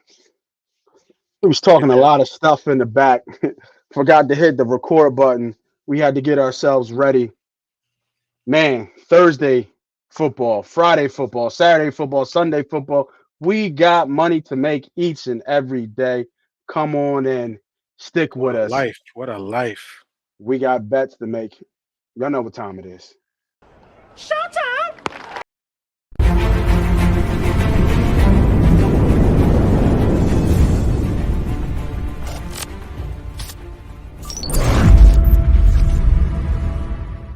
He was It talking a did. lot of stuff in the back. Forgot to hit the record button. We had to get ourselves ready. Man, Thursday football, Friday football, Saturday football, Sunday football. We got money to make each and every day. Come on and stick What with a us. life. What a life. We got bets to make. Y'all know what time it is. Showtime!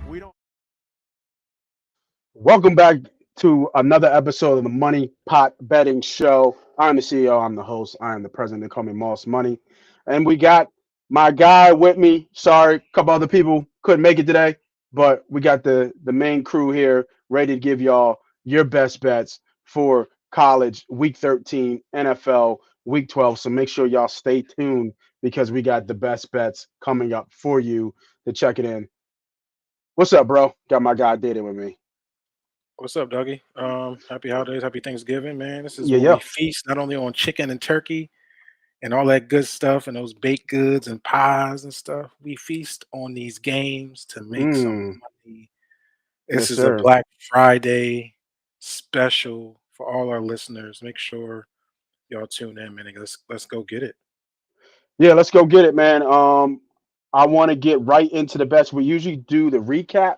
We don't. Welcome back to another episode of the Money Pot Betting Show. I'm the CEO. I'm the host. I am the president. They call me Moss Money, and we got my guy with me. Sorry, a couple other people couldn't make it today, but we got the main crew here ready to give y'all your best bets for college week 13, NFL week 12. So make sure y'all stay tuned because we got the best bets coming up for you to check it in. What's up, bro? Got my guy dating with me. What's up, Dougie? Happy holidays, happy Thanksgiving, man. This is Yeah, where yeah. we feast not only on chicken and turkey and all that good stuff and those baked goods and pies and stuff. We feast on these games to make some Mm, money. This yes, is a sir. Black Friday special for all our listeners. Make sure y'all tune in, man. Let's go get it. Yeah, let's go get it, man. I want to get right into the bets. We usually do the recap a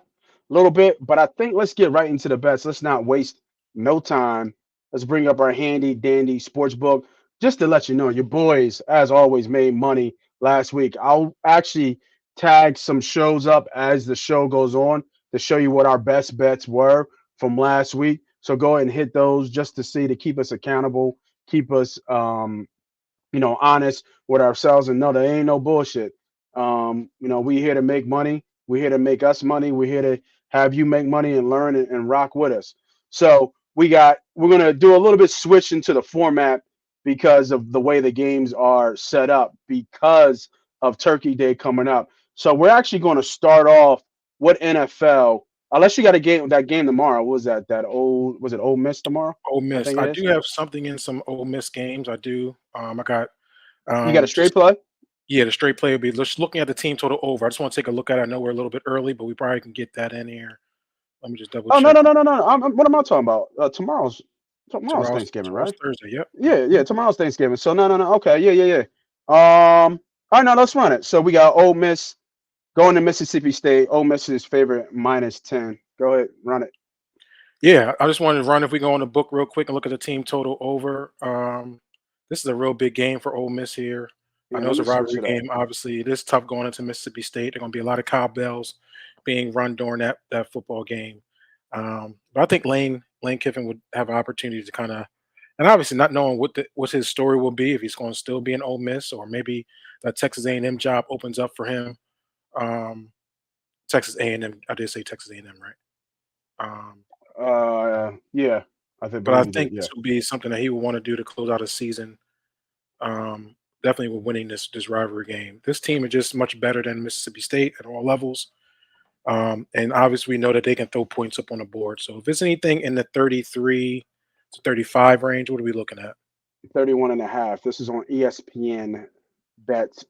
little bit, but I think let's get right into the bets. Let's not waste no time. Let's bring up our handy dandy sports book just to let you know your boys, as always, made money last week. I'll actually tag some shows up as the show goes on to show you what our best bets were from last week. So go ahead and hit those just to see to keep us accountable, keep us honest with ourselves and know that ain't no bullshit. We here to make money. We're here to make us money. We're here to have you make money and learn and rock with us. So we're gonna do a little bit switch into the format because of the way the games are set up because of Turkey Day coming up. So we're actually going to start off with NFL. Unless you got a game that game tomorrow. What was that? That old was it Old Miss tomorrow? Ole I Miss. think I it is. do have something in some Ole Miss games. I do. I got You got a straight just play? yeah, the straight play will be just looking at the team total over. I just want to take a look at it. I know we're a little bit early, but we probably can get that in here. Let me just double Oh no check no on no no no! What am I talking about? Tomorrow's Thanksgiving, tomorrow's right? Thursday. Yep. Yeah. Tomorrow's Thanksgiving. So no. Okay, yeah. All right, now let's run it. So we got Ole Miss going to Mississippi State. Ole Miss is favorite -10. Go ahead, run it. Yeah, I just wanted to run if we go on the book real quick and look at the team total over. This is a real big game for Ole Miss here. I Yeah, know let it's a me switch rivalry it up. game. Obviously, it is tough going into Mississippi State. There are going to be a lot of cowbells being run during that football game. But I think Lane Kiffin would have an opportunity to kind of, and obviously not knowing what his story will be if he's going to still be in Ole Miss or maybe that Texas A&M job opens up for him. Um, Texas A&M, I did say Texas A&M, right? Yeah, But I believe you did. think Yeah, this will be something that he will want to do to close out a season. Definitely with winning this rivalry game. This team is just much better than Mississippi State at all levels. And obviously we know that they can throw points up on the board. So if it's anything in the 33 to 35 range, what are we looking at? 31 and a half. This is on ESPN bets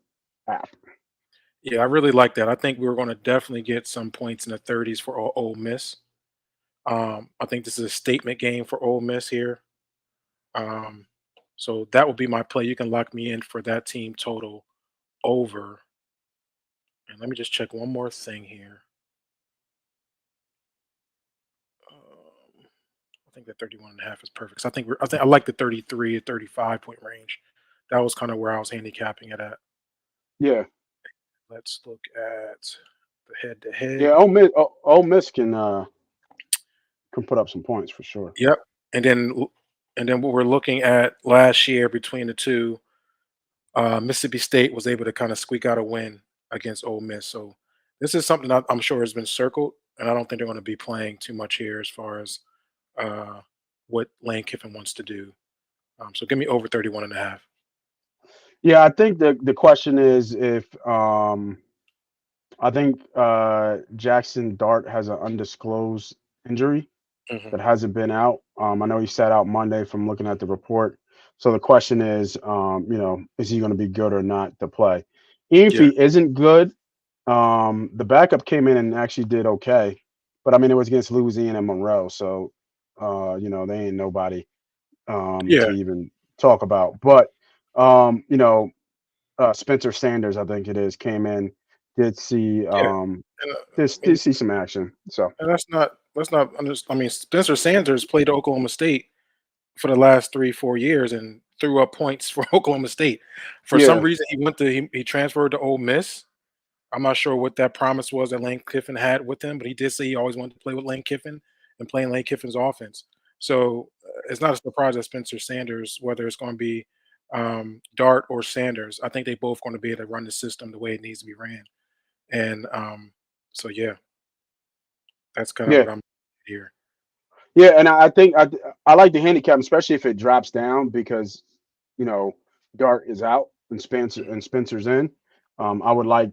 app. Yeah, I really like that. I think we're going to definitely get some points in the 30s for Ole Miss. I think this is a statement game for Ole Miss here. Um, so that will be my play. You can lock me in for that team total over. And let me just check one more thing here. I think that 31 and a half is perfect. So I like the 33 to 35 point range. That was kind of where I was handicapping it at. Yeah, Let's look at the head to yeah. head. Ole Miss can put up some points for sure. Yep. And then what we're looking at last year between the two, Mississippi State was able to kind of squeak out a win against Ole Miss. So this is something that I'm sure has been circled, and I don't think they're going to be playing too much here as far as uh, what Lane Kiffin wants to do. So give me over 31 and a half. Yeah, I think the question is if I think Jackson Dart has an undisclosed injury Hmm. that hasn't been out. I know he sat out Monday from looking at the report. So the question is, is he going to be good or not to play? If Yeah, he isn't good, the backup came in and actually did okay, but I mean it was against Louisiana and Monroe, so they ain't nobody yeah, to even talk about. But Spencer Sanders, I think it is, came in, did see yeah. And, I did mean, see some action. So and that's not. I mean, Spencer Sanders played Oklahoma State for the last 3, 4 years and threw up points for Oklahoma State. For some yeah, reason, he transferred to Ole Miss. I'm not sure what that promise was that Lane Kiffin had with him, but he did say he always wanted to play with Lane Kiffin and play in Lane Kiffin's offense. So it's not a surprise that Spencer Sanders, whether it's going to be Dart or Sanders, I think they both going to be able to run the system the way it needs to be ran. And so yeah, that's kind of yeah. what I'm here. Yeah, and I think I like the handicap, especially if it drops down because you know Dart is out and Mhm. Spencer's in. I would like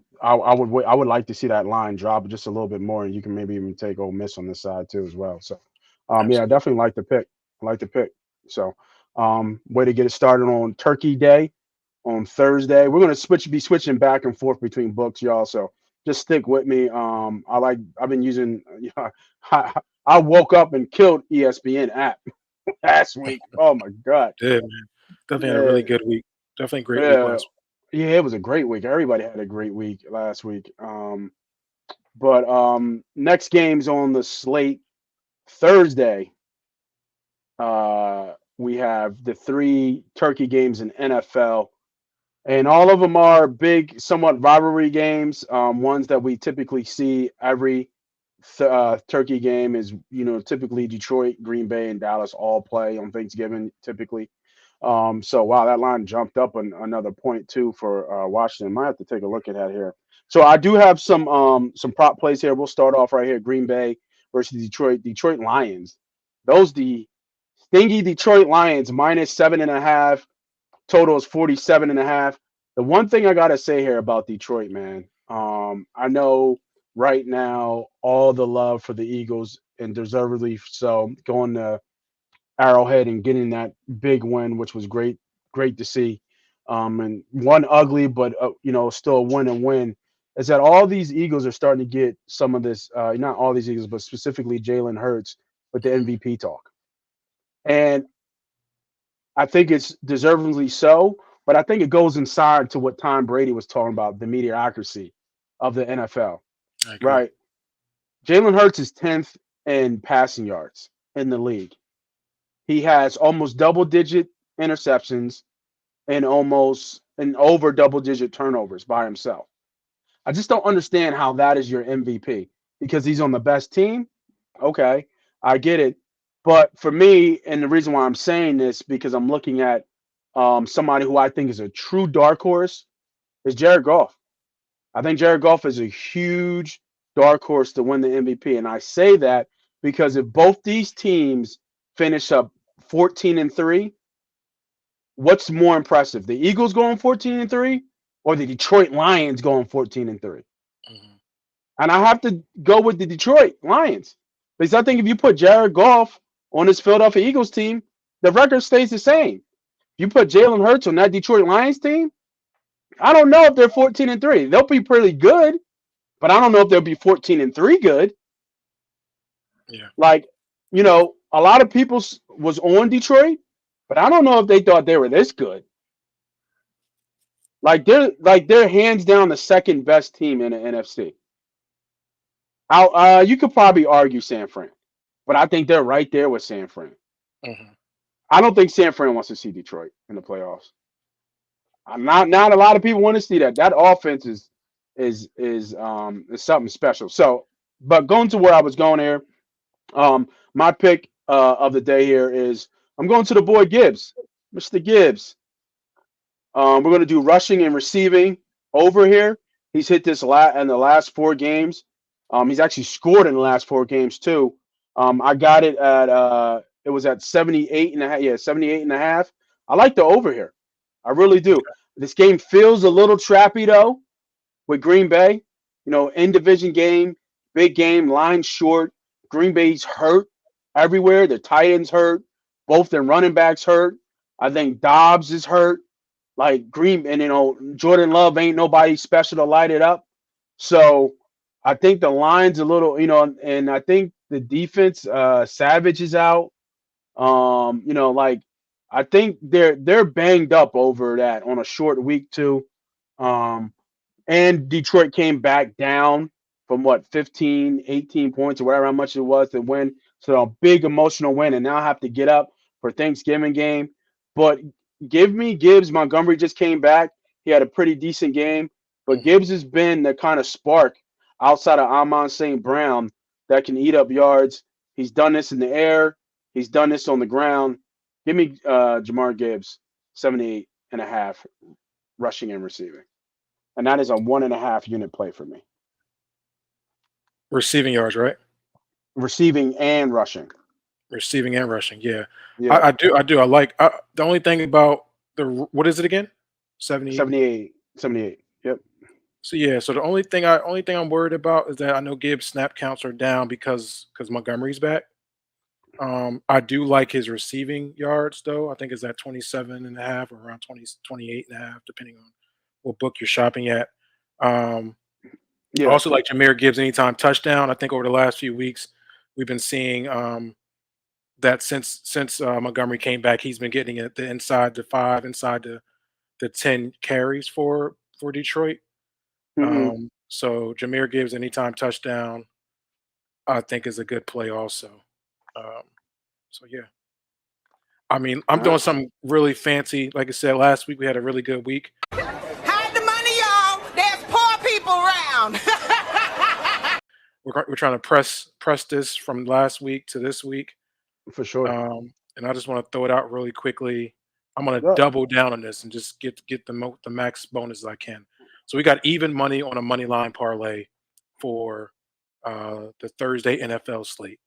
to see that line drop just a little bit more, and you can maybe even take Ole Miss on this side too as well. So, yeah, I Absolutely. definitely like the pick. I like the pick. So, way to get it started on Turkey Day on Thursday. We're gonna be switching back and forth between books, y'all. So just stick with me. I've been using. I woke up and killed ESPN app last week. Oh my god. Did, man. Definitely had a really Yeah, good week. Definitely a great week yeah, last yeah. It was a great week. Everybody had a great week last week. But next game's on the slate Thursday. We have the three Turkey games in NFL. And all of them are big, somewhat rivalry games. Ones that we typically see every Turkey game is, typically Detroit, Green Bay, and Dallas all play on Thanksgiving, typically. So wow, that line jumped up another point too for Washington. Might have to take a look at that here. So I do have some prop plays here. We'll start off right here: Green Bay versus Detroit. Detroit Lions. Those the stingy Detroit Lions minus 7.5. Total is 47 and a half. The one thing I gotta say here about Detroit, man, I know right now all the love for the Eagles and deservedly so going to Arrowhead and getting that big win, which was great to see. And one ugly, but still a win and win. Is that all these Eagles are starting to get some of this? Not all these Eagles, but specifically Jalen Hurts with the week. MVP talk. And I think it's deservingly so, but I think it goes inside to what Tom Brady was talking about, the mediocrity of the NFL, I agree. right? Jalen Hurts is 10th in passing yards in the league. He has almost double digit interceptions and almost and over double digit turnovers by himself. I just don't understand how that is your MVP because he's on the best team. Okay, I get it. But for me, and the reason why I'm saying this because I'm looking at somebody who I think is a true dark horse is Jared Goff. I think Jared Goff is a huge dark horse to win the MVP, and I say that because if both these teams finish up 14-3, what's more impressive? The Eagles going 14-3 or the Detroit Lions going 14-3? Mhm. And I have to go with the Detroit Lions because I think if you put Jared Goff on this Philadelphia Eagles team, the record stays the same. If you put Jalen Hurts on that Detroit Lions team, I don't know if they're 14-3. They'll be pretty good, but I don't know if they'll be 14-3 good. Yeah. Like, a lot of people was on Detroit, but I don't know if they thought they were this good. Like they're hands down the second best team in the NFC. You could probably argue San Fran, but I think they're right there with San Fran. Mhm. I don't think San Fran wants to see Detroit in the playoffs. Not a lot of people want to see that. That offense is something special. So, but going to where I was going here, my pick of the day here is I'm going to the boy Gibbs, Mr. Gibbs. We're going to do rushing and receiving over here. He's hit this in the last four games. He's actually scored in the last four games too. I got it at it was at 78 and a half. Yeah, 78 and a half. I like the over here. I really do. This game feels a little trappy though with Green Bay. In division game, big game, line short. Green Bay's hurt everywhere. The tight ends hurt. Both their running backs hurt. I think Dobbs is hurt. Like Green, and Jordan Love ain't nobody special to light it up. So I think the line's a little, and I think the defense, Savage is out. Like I think they're banged up over that on a short week too. Um, and Detroit came back down from what 15, 18 points or whatever how much it was to win. So a big emotional win, and now I have to get up for Thanksgiving game. But give me Gibbs. Montgomery just came back. He had a pretty decent game, but Hmm. Gibbs has been the kind of spark outside of Amon St. Brown that can eat up yards. He's done this in the air. He's done this on the ground. Give me Jamar Gibbs, 78.5 rushing and receiving. And that is a 1.5 unit play for me, Receiving yards, right? receiving and rushing. Receiving and rushing. Yeah, Yeah, I do. I do. I like the only thing about what is it again? 70. 78, 78. Yep. So yeah. So the only thing I'm worried about is that I know Gibbs snap counts are down because Montgomery's back. I do like his receiving yards though. I think it's at 27 and a half or around 20 28 and a half, depending on what book you're shopping at. Um, I Yeah. also like Jameer Gibbs anytime touchdown. I think over the last few weeks we've been seeing that since Montgomery came back, he's been getting it the inside the five, inside the 10 carries for Detroit. Hmm. So Jameer Gibbs anytime touchdown, I think is a good play also. Um, so yeah. I mean, I'm All doing right. something really fancy. Like I said, last week we had a really good week. Hide the money, y'all. There's poor people around. We're trying to press this from last week to this week, For sure. and I just want to throw it out really quickly. I'm going to Yeah. double down on this and just get the max bonus I can. So we got even money on a money line parlay for the Thursday NFL slate,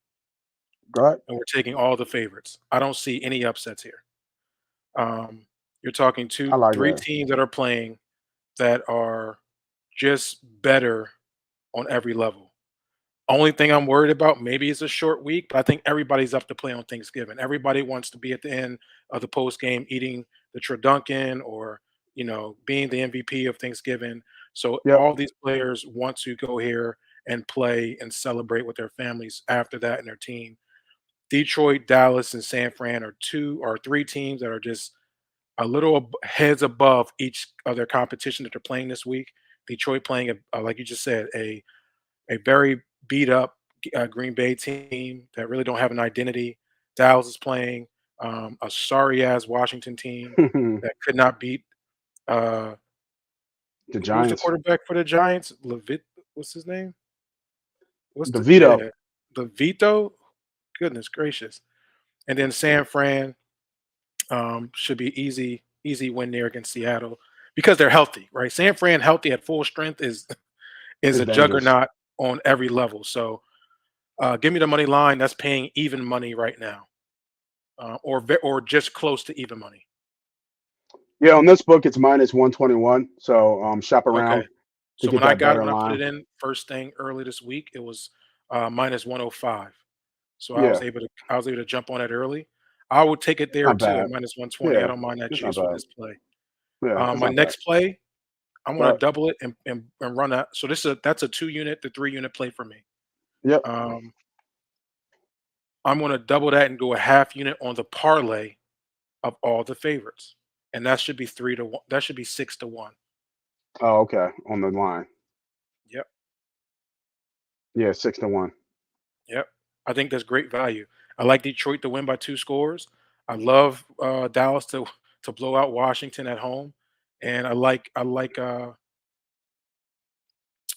Go ahead. and we're taking all the favorites. I don't see any upsets here. Um, you're talking I like three that. teams that are playing that are just better on every level. Only thing I'm worried about, maybe it's a short week, but I think everybody's up to play on Thanksgiving. Everybody wants to be at the end of the post game eating the Traduncan or being the MVP of Thanksgiving. So Yep. all these players want to go here and play and celebrate with their families after that and their team. Detroit, Dallas, and San Fran are two or three teams that are just a little heads above each other competition that they're playing this week. Detroit playing, like you just said, a very beat up Green Bay team that really don't have an identity. Dallas is playing a sorry ass Washington team The that could not beat. Uh, who's the Giants. quarterback for the Giants? Levitt, what's his name? What's The the veto. the Vito? Goodness gracious! And then San Fran should be easy win there against Seattle because they're healthy, right? San Fran healthy at full strength is Is a dangerous. juggernaut on every level. So give me the money line that's paying even money right now, or just close to even money. Yeah, on this book it's minus 121. So shop Okay. around to So get when I that got it, better when I put it line. in first thing early this week, it was minus 105. So Yeah, I was able to jump on it early. I would take it there not too at bad. minus 120. I Yeah, don't mind that it's not juice with bad. this play. Yeah, it's My not bad. next play, I want to But double it and run that. So that's a 2 unit to 3 unit play for me. yep. Um, I'm going to double that and go a half unit on the parlay of all the favorites, and that should be 3 to 1. That should be 6 to 1. Oh, okay. On the line. Yep, Yeah, 6-1. yep. I think that's great value. I like Detroit to win by 2 scores. I love Dallas to blow out Washington at home, and I like the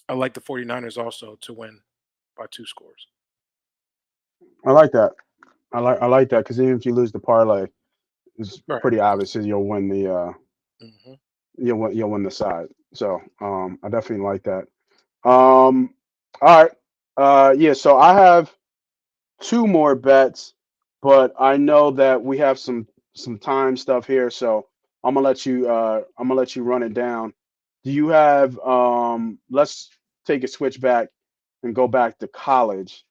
49ers also to win by 2 scores. I like that. I like that because even if you lose the parlay, it's Right. pretty obvious that Hmm. you'll win the side. So I definitely like that. Um, all right. Yeah. So I have two more bets, but I know that we have some time stuff here, so I'm gonna let you run it down. Do you have let's take a switch back and go back to college.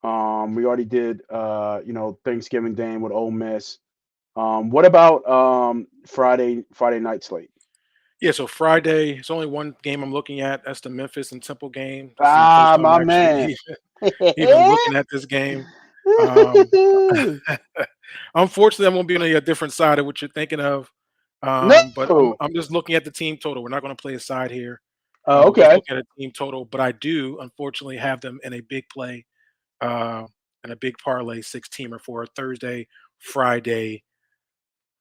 We already did Thanksgiving Day with Ole Miss. What about Friday night slate? Yeah, so Friday, it's only one game I'm looking at. That's the Memphis and Temple game. This is my first Ah, time my actually man. even looking at this game. Um, unfortunately, I'm gonna be on a different side of what you're thinking of. But I'm No. I'm just looking at the team total. We're not gonna play a side here. We're just Okay. looking at a team total, but I do unfortunately have them in a big play, uh, and a big parlay six-teamer for a Thursday, Friday,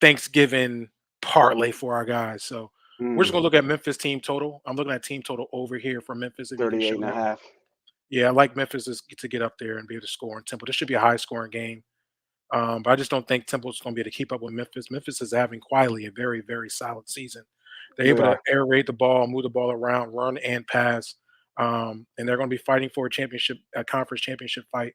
Thanksgiving parlay for our guys. So we're just Mm, gonna look at Memphis team total. I'm looking at team total over here for Memphis if you can 38 show and a that. half. Yeah, I like Memphis to get up there and be able to score in Temple. This should be a high scoring game. But I just don't think Temple's going to be able to keep up with Memphis. Memphis is having quietly a very, very solid season. They're They able to are. air raid the ball, move the ball around, run and pass, and they're going to be fighting for a conference championship fight.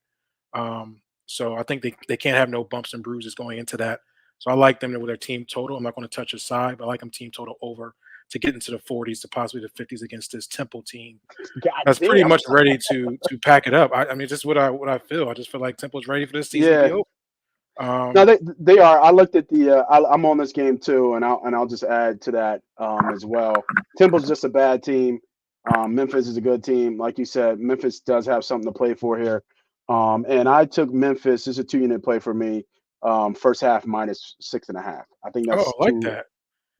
So I think they can't have no bumps and bruises going into that. So I like them with their team total. I'm not going to touch a side, but I like them team total over to get into the 40s to possibly the 50s against this Temple team God that's pretty damn. much ready to pack it up. I mean, just what I feel. I just feel like Temple's ready for this season to be Yeah. over. No, Um, they are. I looked at the. I'm on this game too, and I'll just add to that as well. Temple's just a bad team. Memphis is a good team, like you said. Memphis does have something to play for here. And I took Memphis. This is a 2 unit play for me. First half minus 6.5. I think oh, that's I like too. that.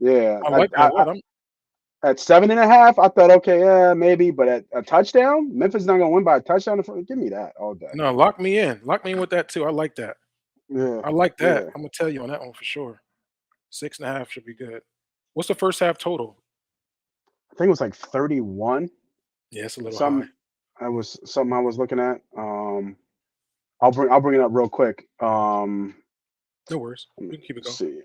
Yeah, I like that a lot. I'm at 7.5, I thought okay, yeah, maybe, but at a touchdown, Memphis not gonna win by a touchdown. Give me that all day. no, lock me in. Lock me in with that too. I like that. Yeah, I like that. yeah. I'm gonna tell you on that one for sure. 6.5 should be good. What's the first half total? I think it was like 31. Yeah, it's a little high. Some I was something I was looking at. I'll bring it up real quick. No worries. Let me We can keep it going. see.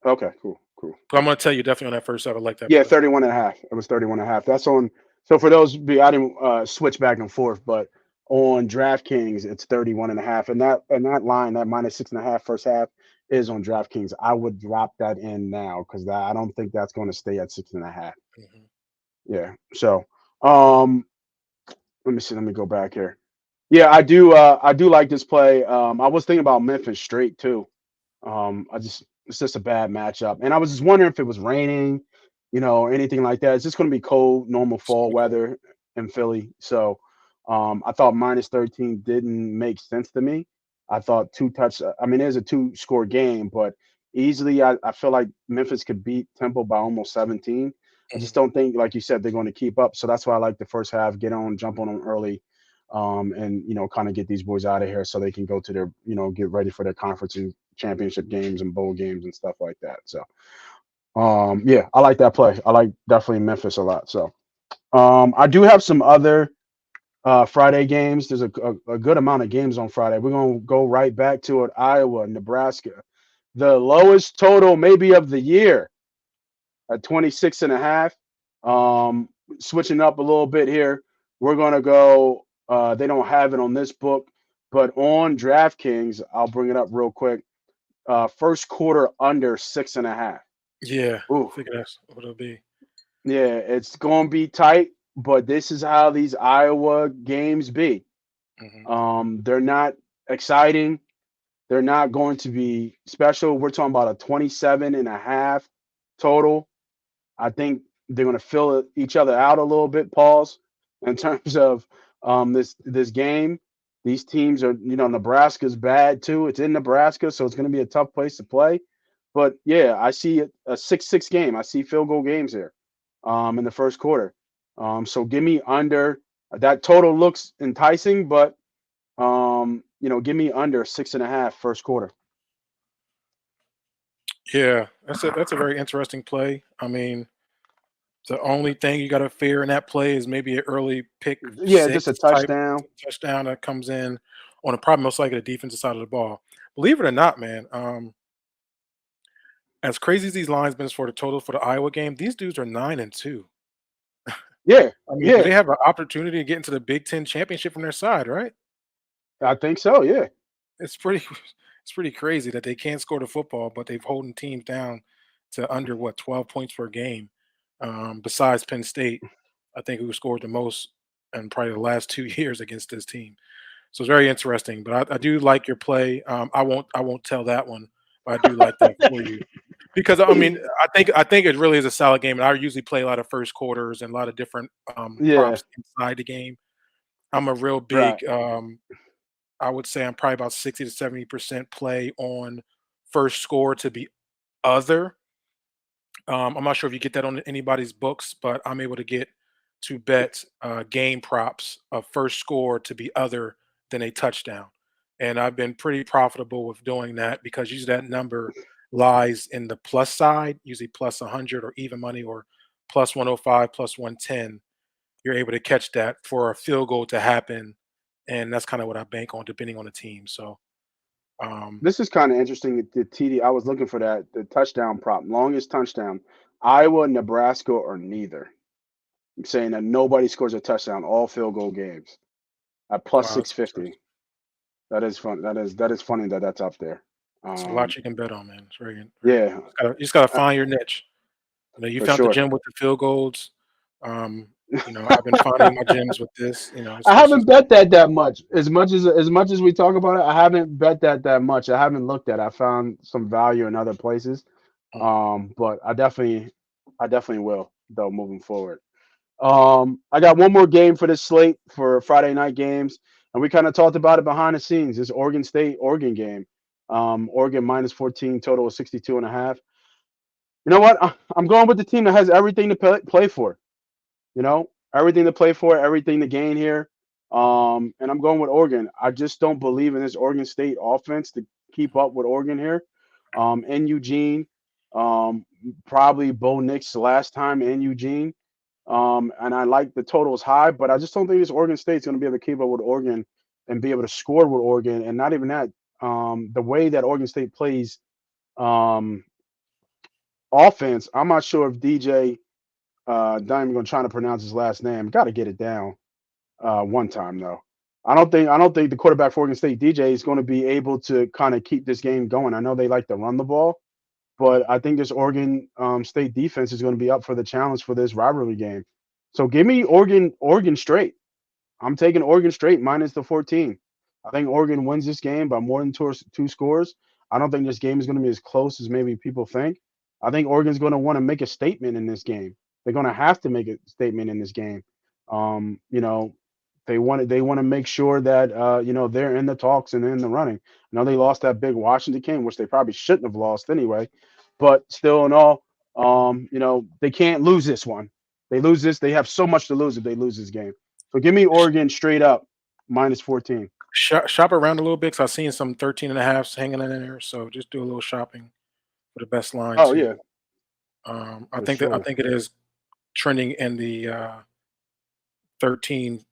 Okay, cool, cool. But I'm gonna tell you definitely on that first half. I like that Yeah, play. 31 and a half. It was 31 and a half. That's on. So for those, I didn't switch back and forth, but on DraftKings, it's 31 and a half. And that line, that minus 6.5 first half, is on DraftKings. I would drop that in now because I don't think that's going to stay at 6.5. Mhm. Yeah. So let me see. Let me go back here. Yeah, I do like this play. I was thinking about Memphis straight too. It's just a bad matchup, and I was just wondering if it was raining, or anything like that. It's just going to be cold, normal It's fall gonna be cool. weather in Philly. So, I thought minus 13 didn't make sense to me. I thought two touch. I mean, there's a two-score game, but easily, I feel like Memphis could beat Temple by almost 17. I Mhm. just don't think, like you said, they're going to keep up. So that's why I like the first half. Jump on them early, and kind of get these boys out of here so they can go to their, get ready for their conference and championship games and bowl games and stuff like that. So, yeah, I like that play. I like definitely Memphis a lot. So, I do have some other Friday games. There's a good amount of games on Friday. We're gonna go right back to it. Iowa, Nebraska, the lowest total maybe of the year at 26 and a half. Switching up a little bit here, we're gonna go. They don't have it on this book, but on DraftKings, I'll bring it up real quick. First quarter under 6.5. Yeah, I Ooh, figure that's what it'll be. yeah, it's gonna be tight, but this is how these Iowa games be. Mhm. They're not exciting. They're not going to be special. We're talking about a 27 and a half total. I think they're going to fill each other out a little bit, pause, in terms of this game. These teams are, Nebraska's bad too. It's in Nebraska, so it's going to be a tough place to play. But yeah, I see a 6-6 game. I see field goal games here in the first quarter. So give me under. That total looks enticing, but give me under 6.5 first quarter. Yeah, that's a very interesting play. I mean, the only thing you got to fear in that play is maybe an early pick Yeah, just a six type touchdown. touchdown that comes in on a probably most likely the defensive side of the ball. Believe it or not, man, as crazy as these lines been for the total for the Iowa game, these dudes are 9-2. Yeah, I mean, do yeah, they have an opportunity to get into the Big Ten championship from their side, right? I think so. Yeah. It's pretty it's pretty crazy that they can't score the football, but they've holding teams down to under what 12 points per game. Besides Penn State, I think who scored the most in probably the last 2 years against this team. So it's very interesting. But I do like your play. I won't tell that one. but I do like that for you because I mean I think it really is a solid game, and I usually play a lot of first quarters and a lot of different Yeah, props inside the game. I'm a real right. big I would say I'm probably about 60 to 70% play on first score to be other. I'm not sure if you get that on anybody's books, but I'm able to get to bet game props of first score to be other than a touchdown. And I've been pretty profitable with doing that because usually that number lies in the plus side, usually plus 100 or even money or plus 105, plus 110. You're able to catch that for a field goal to happen. And that's kind of what I bank on depending on the team. So, um, This is kind of interesting. The TD, I was looking for that the touchdown prop, longest touchdown, Iowa, Nebraska, or neither. I'm saying that nobody scores a touchdown all field goal games at plus wow, six that's fifty. interesting. That is fun. That is funny that that's up there. It's a lot you can bet on, man. It's very, very. Yeah, You just gotta uh, find your niche. You for found the sure. gym with the field goals. Um, I've been finding my gyms with this. I It's haven't just bet that much. As much as we talk about it, I haven't bet that much. I haven't looked at it. I found some value in other places. mm, But I definitely will though moving forward. I got one more game for this slate for Friday night games, and we kind of talked about it behind the scenes. This Oregon State Oregon game. Oregon minus 14, total of 62 and a half. You know what? I'm going with the team that has everything to play for. Everything to play for, everything to gain here. And I'm going with Oregon. I just don't believe in this Oregon State offense to keep up with Oregon here. In Eugene, um, probably Bo Nix last time in Eugene. And I like the totals high, but I just don't think this Oregon State's going to be able to keep up with Oregon and be able to score with Oregon. And not even that, the way that Oregon State plays um, offense, I'm not sure if DJ, not even going to try to pronounce his last name. Got to get it down one time though. I don't think the quarterback for Oregon State DJ is going to be able to kind of keep this game going. I know they like to run the ball, but I think this Oregon State defense is going to be up for the challenge for this rivalry game. So give me Oregon straight. I'm taking Oregon straight minus the 14. I think Oregon wins this game by more than two scores. I don't think this game is going to be as close as maybe people think. I think Oregon's going to want to make a statement in this game. They're going to have to make a statement in this game. Um, you know, they want to make sure that they're in the talks and in the running. I know they lost that big Washington game, which they probably shouldn't have lost anyway. But still, in all, they can't lose this one. They lose this, they have so much to lose if they lose this game. So give me Oregon straight up minus 14. shop around a little bit because I've seen some 13 and a halfs hanging in there. So just do a little shopping for the best line Oh yeah, too. I for think that I sure. think it is trending in the 13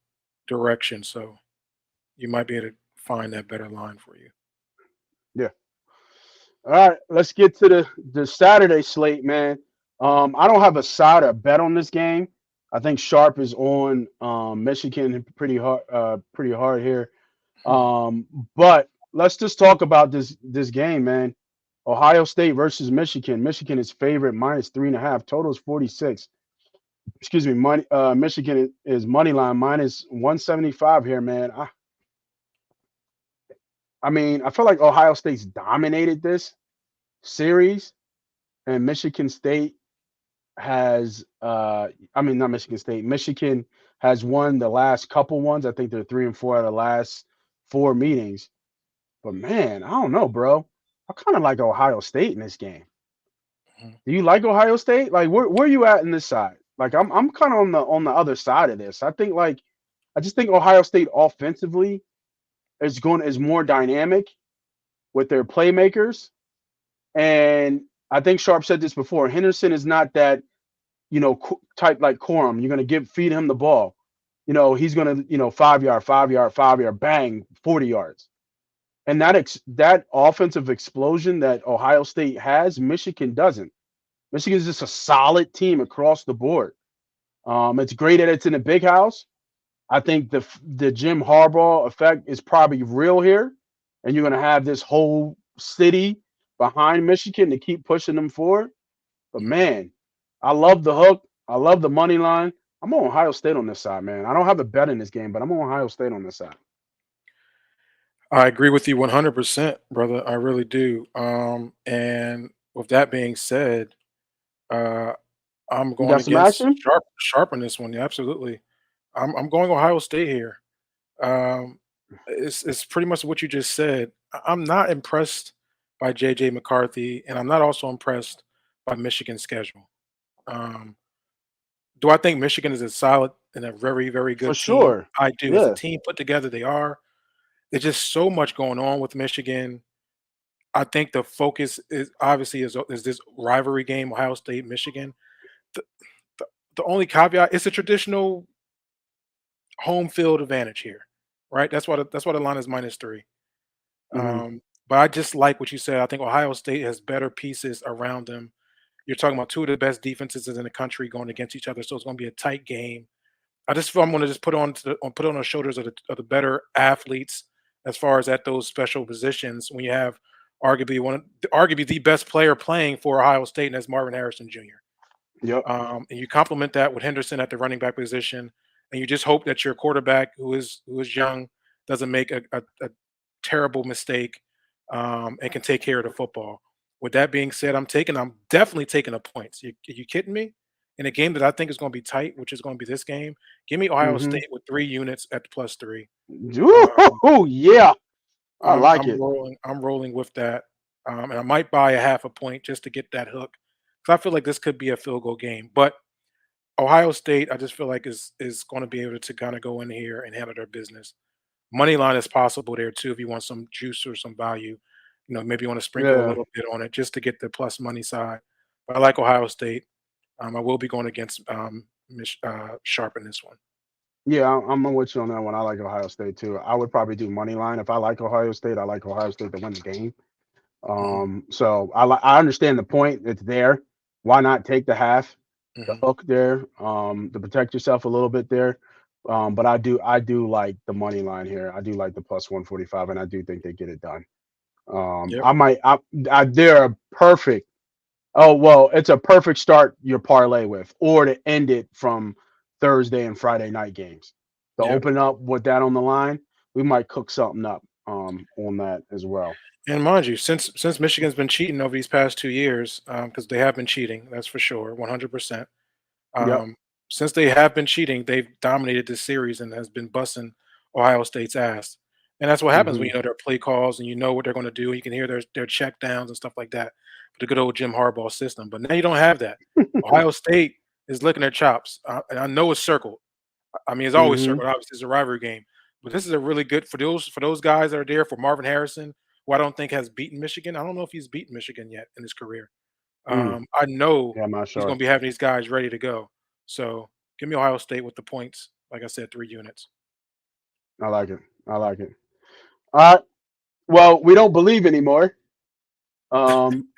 direction. So you might be able to find that better line for you. Yeah. All right, let's get to the Saturday slate, man. I don't have a side or bet on this game. I think Sharp is on Michigan pretty hard here. Hmm. Um, but let's just talk about this game, man. Ohio State versus Michigan. Michigan is favorite minus 3.5. Total is 46. Excuse me. Michigan is money line minus 175 here, man. I mean, I feel like Ohio State's dominated this series, and Michigan State has I mean not Michigan State. Michigan has won the last couple ones. I think they're 3 and 4 out of the last four meetings. But man, I don't know, bro. I kind of like Ohio State in this game. Hmm. Do you like Ohio State? Like where are you at in this side? Like I'm kind of on the other side of this. I just think Ohio State offensively is more dynamic with their playmakers. And I think Sharp said this before. Henderson is not that type like Corum. You're gonna feed him the ball. He's gonna 5 yard, 5 yard, 5 yard, bang, 40 yards. And that offensive explosion that Ohio State has, Michigan doesn't. Michigan is just a solid team across the board. It's great that it's in a big house. I think the Jim Harbaugh effect is probably real here, and you're gonna have this whole city behind Michigan to keep pushing them forward. But Hmm. man, I love the hook. I love the money line. I'm on Ohio State on this side, man. I don't have a bet in this game, but I'm on Ohio State on this side. I agree with you 100%, brother. I really do. And with that being said, uh, I'm You going got some against action? sharp on this one. Yeah, absolutely. I'm going Ohio State here. Um, it's pretty much what you just said. I'm not impressed by JJ McCarthy, and I'm not also impressed by Michigan's schedule. Um, do I think Michigan is a solid and a very, very For good team? sure. I do. As a Yeah. team put together, they are. There's just so much going on with Michigan. I think the focus is obviously is this rivalry game, Ohio State, Michigan. The, the, the only caveat it's a traditional home field advantage here, right? That's why the line is -3. Hmm. But I just like what you said. I think Ohio State has better pieces around them. You're talking about two of the best defenses in the country going against each other, so it's going to be a tight game. I just feel I'm going to just put on the shoulders of the better athletes as far as at those special positions when you have arguably the best player playing for Ohio State, and that's Marvin Harrison Jr. Yep. And you complement that with Henderson at the running back position, and you just hope that your quarterback, who is young, doesn't make a terrible mistake, and can take care of the football. With that being said, I'm definitely taking the points. You kidding me? In a game that I think is going to be tight, which is going to be this game, give me Ohio Hmm. State with 3 units at the +3. Um, Ooh, yeah. I I'm like I'm it. rolling I'm rolling with that, and I might buy a half a point just to get that hook because I feel like this could be a field goal game. But Ohio State, I just feel like is going to be able to kind of go in here and handle their business. Money line is possible there too if you want some juice or some value. Maybe you want to sprinkle a Yeah. little bit on it just to get the plus money side. But I like Ohio State. I will be going against Sharp in this one. Yeah, I'm with you on that one. I like Ohio State too. I would probably do money line if I like Ohio State. I like Ohio State to win the game. Hmm. So I understand the point. It's there. Why not take the half, the Hmm. hook there, to protect yourself a little bit there. But I do like the money line here. I do like the plus 145, and I do think they get it done. Yep. I might. They're a perfect. Oh well, it's a perfect start your parlay with, or to end it from Thursday and Friday night games. To Yep. open up with that on the line, we might cook something up on that as well. And mind you, since Michigan's been cheating over these past 2 years, because they have been cheating, that's for sure, 100%. Yep. Um, since they have been cheating, they've dominated this series and has been busting Ohio State's ass. And that's what happens when Hmm. you know their play calls and you know what they're going to do. You can hear their check downs and stuff like that. The good old Jim Harbaugh system. But now you don't have that. Ohio State is licking their chops, and I know it's circled. I mean, it's always Hmm. circled. Obviously, it's a rivalry game, but this is a really good for those guys that are there. For Marvin Harrison, who I don't think has beaten Michigan. I don't know if he's beaten Michigan yet in his career. Mm. I know Yeah, I'm not he's sure. going to be having these guys ready to go. So give me Ohio State with the points. Like I said, 3 units. I like it. I like it. All right. Well, we don't believe anymore. Um,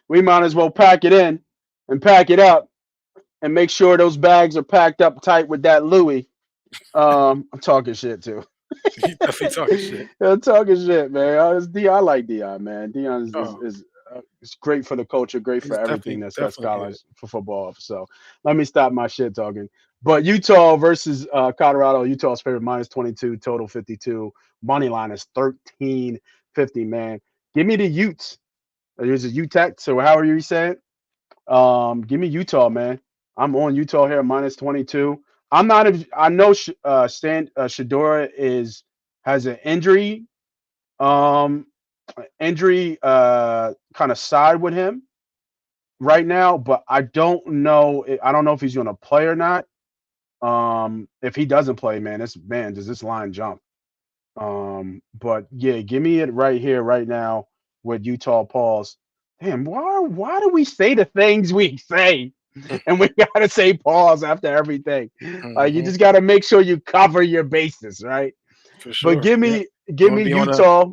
we might as well pack it in and pack it up and make sure those bags are packed up tight with that Louis. I'm talking shit too. He definitely talking shit. I'm talking shit, man. I like Dion, man. Dion Oh, is great for the culture, great for he's everything definitely that's got definitely good. scholars for football. So let me stop my shit talking. But Utah versus Colorado, Utah's favorite -22, total 52. Money line is 13.50, man. Give me the Utes. There's a UTEX, so however you say it. Give me Utah, man. I'm on Utah here -22. I'm not. I know Stan Shadora has an um, injury kind of side with him right now, but I don't know. I don't know if he's going to play or not. If he doesn't play, man, does this line jump? But yeah, give me it right here, right now with Utah Pauls. Damn, why do we say the things we say? And we gotta say pause after everything. You Hmm. just gotta make sure you cover your bases, right? For But sure. give Yeah. me You give want me to be on a Utah.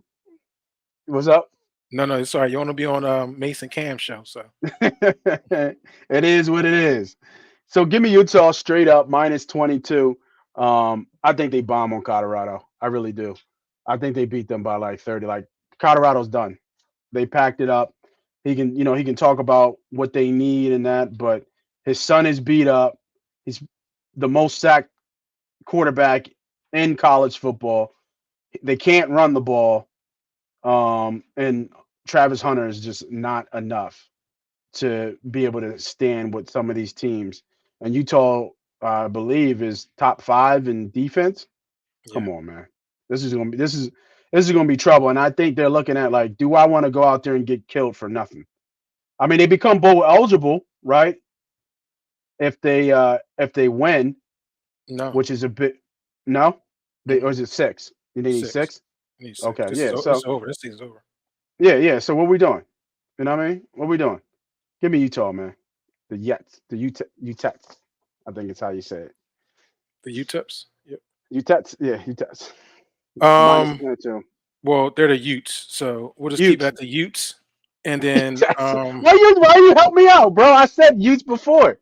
What's up? no, no. Sorry, you want to be on Mason Cam show. So It is what it is. So give me Utah straight up -22. I think they bomb on Colorado. I really do. I think they beat them by like 30. Like Colorado's done. They packed it up. He can talk about what they need and that, but his son is beat up. He's the most sacked quarterback in college football. They can't run the ball. And Travis Hunter is just not enough to be able to stand with some of these teams. And Utah, I believe, is top 5 in defense. Yeah. Come on, man. This is gonna be trouble. And I think they're looking at like, do I want to go out there and get killed for nothing? I mean, they become bowl eligible, right? If they win, No, which is a bit no, they or mm-mm. is it 6? You need 6. 6? I need 6. Okay, yeah. This is So over. This season's over. yeah. So what we doing? You know what I mean? What we doing? Give me Utah, man. The Jets, the Utets. I think it's how you say it. The UTEPs. Yep. Utets, yeah, Utets. Minus Um. 2. Well, they're the Utes, so we'll just keep it Utes. at the Utes. And then Yes. Why you help me out, bro? I said Utes before.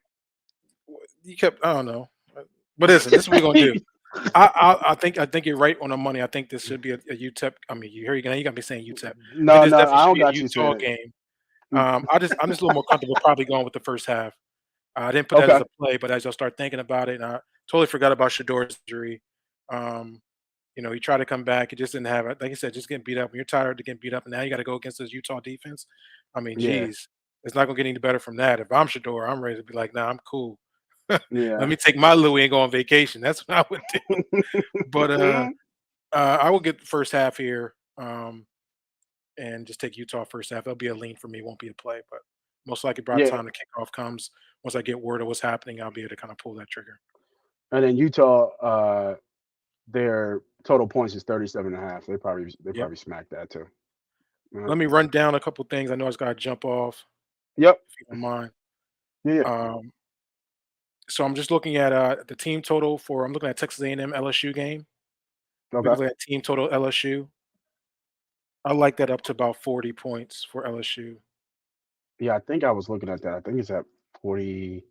you kept I don't know, but listen, this is what we're gonna do. I think you're right on the money. I think this should be a UTEP. I mean, you got me saying UTEP. I think No, this no, definitely I should don't be a got you saying Utah it. game. I'm just a little more comfortable probably going with the first half. I didn't put that as Okay. a play, but as I start thinking about it, and I totally forgot about Shador's injury. Um, he tried to come back. He just didn't have it. Like I said, just getting beat up. When you're tired of getting beat up, and now you got to go against this Utah defense. I mean, Yeah, geez, it's not gonna get any better from that. If I'm Shador, I'm ready to be like, nah, I'm cool. Let yeah. me take my Louis and go on vacation. That's what I would do. But I will get the first half here, and just take Utah first half. That'll be a lean for me. Won't be a play, but most likely by the Yeah, time the kickoff comes, once I get word of what's happening, I'll be able to kind of pull that trigger. and then Utah, their total points is 37.5. They Yep. probably smacked that too. Uh, Let me run down a couple things. I know I just got to jump off, yep. if you don't mind. Yeah. Um, so I'm just looking at the team total for. I'm looking at Texas A&M LSU game. We Okay. can look at team total LSU. I like that up to about 40 points for LSU. Yeah, I think I was looking at that. I think it's at 40,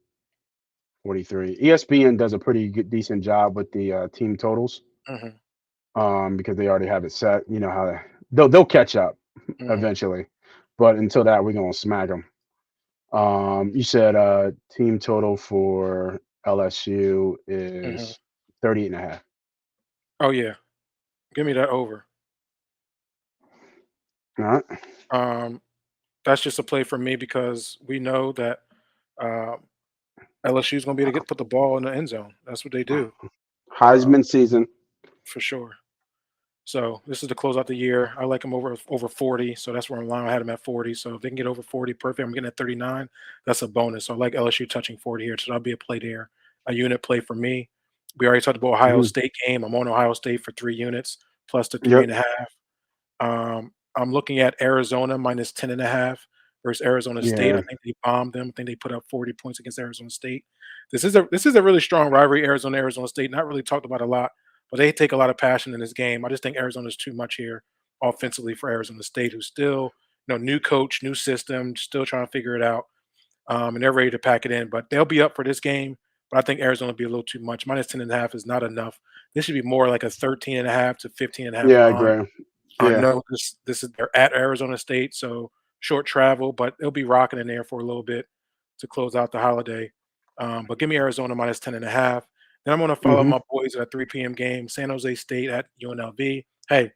43. ESPN does a pretty good, decent job with the team totals. Hmm. Because they already have it set. You know how they'll catch up Hmm. eventually, but until that, we're gonna smack them. You said team total for LSU Hmm. is 38.5. Oh yeah, give me that over. All right. Um, that's just a play for me because we know that uh, LSU is going to be able to put the ball in the end zone. That's what they do, uh, Heisman season. for sure. So this is to close out the year. I like them over 40, so that's where I'm lying. I had them at 40. So if they can get over 40, perfect. I'm getting at 39. That's a bonus. So I like LSU touching 40 here. So that'll be a play there, a unit play for me. We already talked about Ohio Mhm. State game. I'm on Ohio State for 3 units plus the three Yep. and a half. I'm looking at Arizona minus 10.5 versus Arizona State. I Yeah. think they bombed them. I think they put up 40 points against Arizona State. This is a really strong rivalry, Arizona State. Not really talked about a lot, but they take a lot of passion in this game. I just think Arizona's too much here offensively for Arizona State, who's still, new coach, new system, still trying to figure it out. And they're ready to pack it in. But they'll be up for this game. But I think Arizona will be a little too much. Minus 10.5 is not enough. This should be more like a 13.5 to 15.5 Yeah, I line. agree. I Yeah. know this is they're at Arizona State, so short travel, but they'll be rocking in there for a little bit to close out the holiday. But give me Arizona minus 10.5. Then I'm going to follow Hmm. my boys at a 3 p.m. game, San Jose State at UNLV. Hey,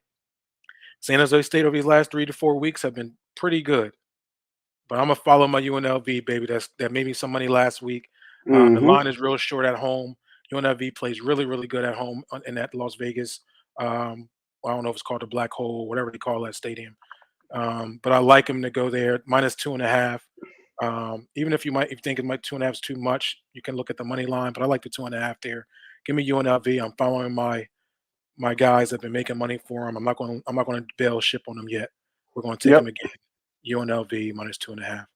San Jose State over these last 3 to 4 weeks have been pretty good, but I'm gonna follow my UNLV baby. That made me some money last week. The Hmm. line is real short at home. UNLV plays really, really good at home in that Las Vegas. I don't know if it's called the Black Hole, whatever they call that stadium. But I like him to go there minus 2.5. Even if you think it might 2.5 is too much, you can look at the money line. But I like the 2.5 there. Give me UNLV. I'm following my guys that have been making money for them. I'm not going to bail ship on them yet. We're going to take them Yep. again. UNLV minus 2.5.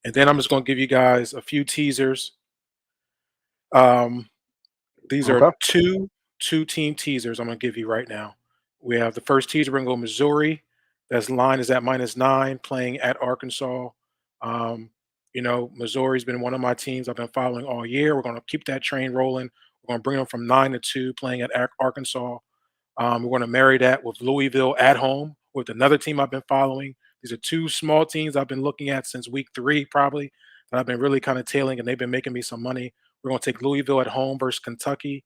And then I'm just going to give you guys a few teasers. Um, these are Okay. two team teasers I'm going to give you right now. We have the first teaser. We're going to go Missouri. That's line is at -9, playing at Arkansas. Um, Missouri's been one of my teams I've been following all year. We're going to keep that train rolling. We're going to bring them from 9-2, playing at Arkansas. We're going to marry that with Louisville at home with another team I've been following. These are two small teams I've been looking at since week 3, probably, that I've been really kind of tailing, and they've been making me some money. We're going to take Louisville at home versus Kentucky.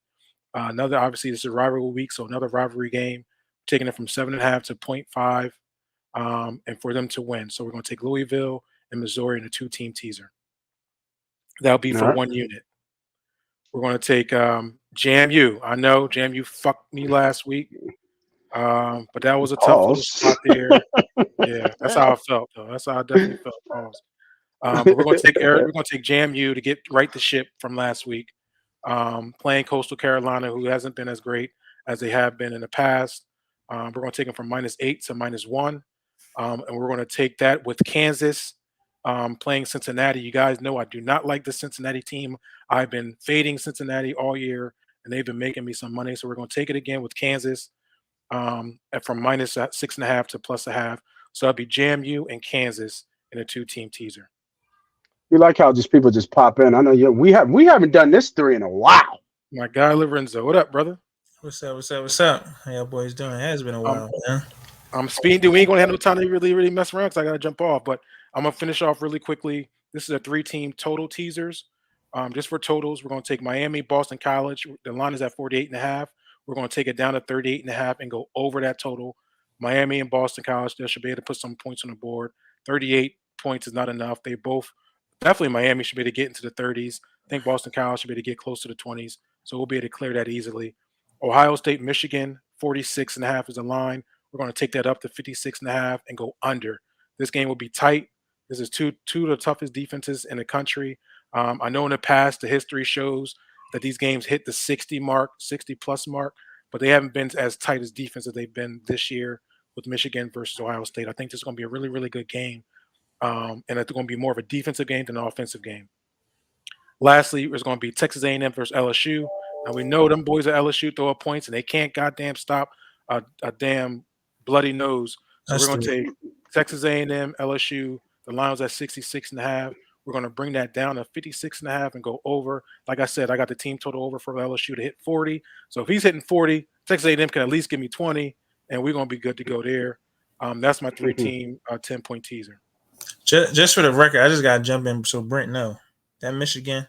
Another, obviously, this is a rivalry week, so another rivalry game. Taking it from 7.5 to point 0.5, and for them to win. So we're going to take Louisville and Missouri in a two-team teaser. That'll be All for right. one unit. We're going to take JMU. I know JMU fucked me last week, but that was a tough little Pause. spot there. Yeah, that's how I felt, though. That's how I definitely felt. Pause. But we're going to take Eric. We're going to take JMU to get right the ship from last week. Playing Coastal Carolina, who hasn't been as great as they have been in the past. We're going to take them from -8 to -1, and we're going to take that with Kansas playing Cincinnati. You guys know I do not like the Cincinnati team. I've been fading Cincinnati all year, and they've been making me some money. So we're going to take it again with Kansas and from -6.5 to +0.5. So that'll be JMU and Kansas in a two-team teaser. You like how just people just pop in. I know we haven't done this three in a while. My guy Lorenzo, what up, brother? What's up? What's up? What's up? How y'all boys doing? It has been a while, man. I'm speeding. We ain't gonna have no time to really mess around because I gotta jump off. But I'm gonna finish off really quickly. This is a three-team total teasers. Just for totals, we're gonna take Miami, Boston College. The line is at 48.5. We're gonna take it down to 38.5 and go over that total. Miami and Boston College, they should be able to put some points on the board. 38 points is not enough. They both definitely Miami should be able to get into the 30s. I think Boston College should be able to get close to the 20s. So we'll be able to clear that easily. Ohio State, Michigan, 46.5 is the line. We're going to take that up to 56.5 and go under. This game will be tight. This is two of the toughest defenses in the country. I know in the past the history shows that these games hit the 60 mark, 60 plus mark, but they haven't been as tight as defense as they've been this year with Michigan versus Ohio State. I think this is going to be a really, really good game, and it's going to be more of a defensive game than an offensive game. Lastly, there's going to be Texas A&M versus LSU. Now we know them boys at LSU throw up points and they can't goddamn stop a damn bloody nose. So we're going to take Texas A&M, LSU. The line was at 66.5. We're going to bring that down to 56.5 and go over. Like I said, I got the team total over for LSU to hit 40. So if he's hitting 40, Texas A&M can at least give me 20, and we're going to be good to go there. That's my three-team 10-point teaser. Just for the record, I just got to jump in so Brent know that Michigan.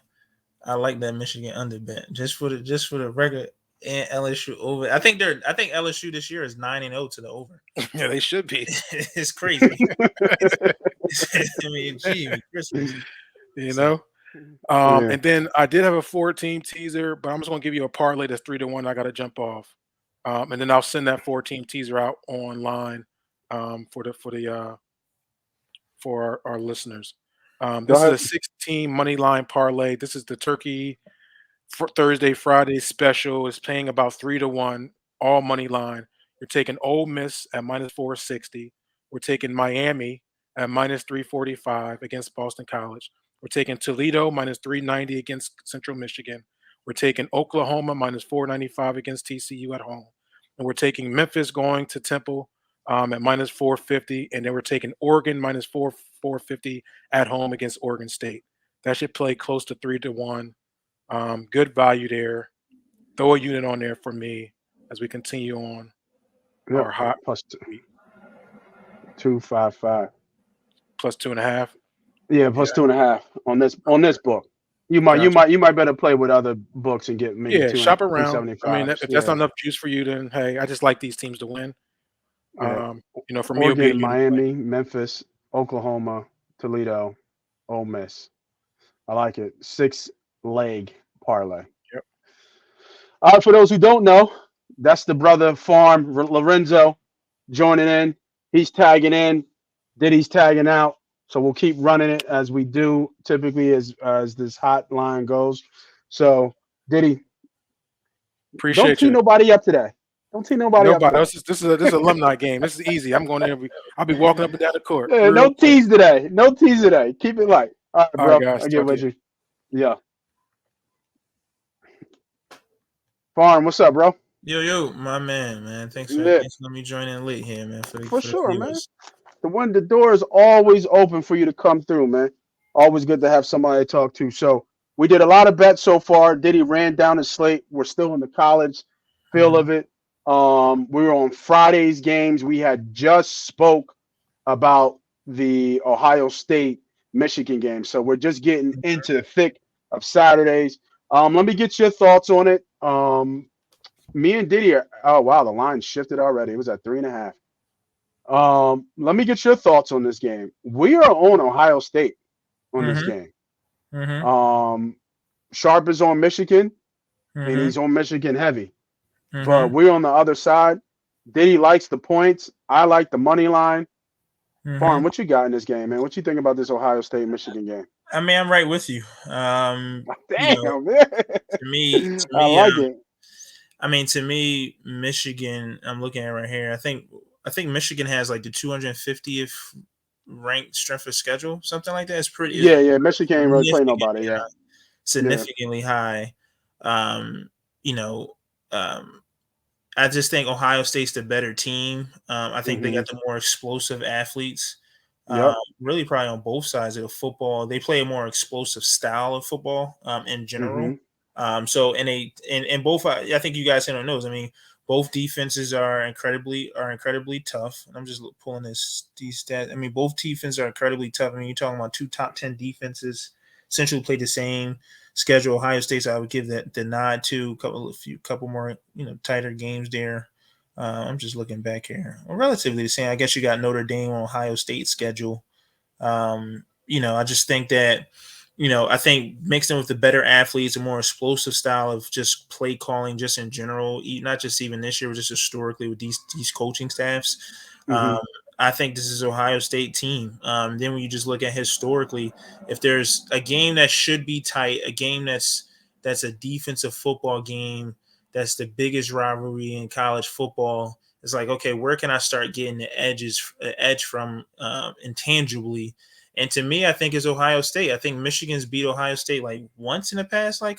I like that Michigan under bet. Just for the record, and LSU over. I think LSU this year is 9-0 to the over. Yeah, they should be. It's crazy. I mean, gee, Christmas. You know. And then I did have a 4-team teaser, but I'm just gonna give you a parlay that's 3-1. I got to jump off, and then I'll send that 4-team teaser out online for our listeners. This is a 6-team money line parlay. This is the Turkey for Thursday, Friday special. It's paying about 3-1, all money line. You're taking Ole Miss at -460. We're taking Miami at -345 against Boston College. We're taking Toledo -390 against Central Michigan. We're taking Oklahoma -495 against TCU at home. And we're taking Memphis going to Temple at -450. And then we're taking Oregon -450 at home against Oregon State. That should play close to 3-1. Good value there. Throw a unit on there for me as we continue on our hot plus 255. Plus 2.5. Yeah, plus 2.5 on this book. You might better play with other books and get me. Shop around. I mean, if that's not enough juice for you, then hey, I just like these teams to win. Yeah. For me, it'll be Oregon, Miami, Memphis, Oklahoma, Toledo, Ole Miss. I like it. 6-leg parlay. Yep. All right, for those who don't know, that's the brother Farm Lorenzo joining in. He's tagging in. Diddy's tagging out. So we'll keep running it as we do typically as this hot line goes. So Diddy, don't tee nobody up today. Don't tee nobody up. This is an alumni game. This is easy. I'm going there. I'll be walking up and down the court. Yeah, no tease today. No tease today. Keep it light. All right, bro. All right, guys, I get with you. Yeah. Farm, what's up, bro? Yo, my man. Thanks for letting me join in late here, man. For sure, man. The door is always open for you to come through, man. Always good to have somebody to talk to. So we did a lot of bets so far. Diddy ran down his slate. We're still in the college feel of it. We were on Friday's games. We had just spoke about the Ohio State Michigan game. So we're just getting into the thick of Saturdays. Let me get your thoughts on it. Me and Diddy are. Oh wow, the line shifted already. It was at 3.5. Let me get your thoughts on this game. We are on Ohio State on this Mm-hmm. game. Mm-hmm. Um, Sharp is on Michigan, and Mm-hmm. he's on Michigan heavy. But Mm-hmm. we're on the other side. Diddy likes the points. I like the money line. Mm-hmm. Farm, what you got in this game, man? What you think about this Ohio State Michigan game? I mean, I'm right with you. You know, Damn, man. to I me, like it. I mean, to me, Michigan. I'm looking at it right here. I think Michigan has like the 250th ranked strength of schedule, something like that. It's Yeah, yeah. Michigan ain't really play nobody. significantly Yeah, high. yeah. Significantly high. Um, you know, um, I just think Ohio State's the better team. I think they Mm-hmm. got the more explosive athletes. Yep. Really, probably on both sides of the football, they play a more explosive style of football in general. Mm-hmm. So, in both, I think you guys hit on those. I mean, both defenses are incredibly tough. And I'm just pulling these stats. I mean, both defenses are incredibly tough. I mean, you're talking about two top 10 defenses essentially play the same schedule. Ohio State, so I would give that the nod to a couple more tighter games there. I'm just looking back here. Well, relatively the same. I guess you got Notre Dame on Ohio State schedule. I just think that I think mixing with the better athletes, a more explosive style of just play calling, just in general, not just even this year, but just historically with these coaching staffs. Mm-hmm. Um, I think this is Ohio State team. Then when you just look at historically, if there's a game that should be tight, a game that's a defensive football game, that's the biggest rivalry in college football. It's like, okay, where can I start getting the edge from intangibly? And to me, I think is Ohio State. I think Michigan's beat Ohio State like once in the past, I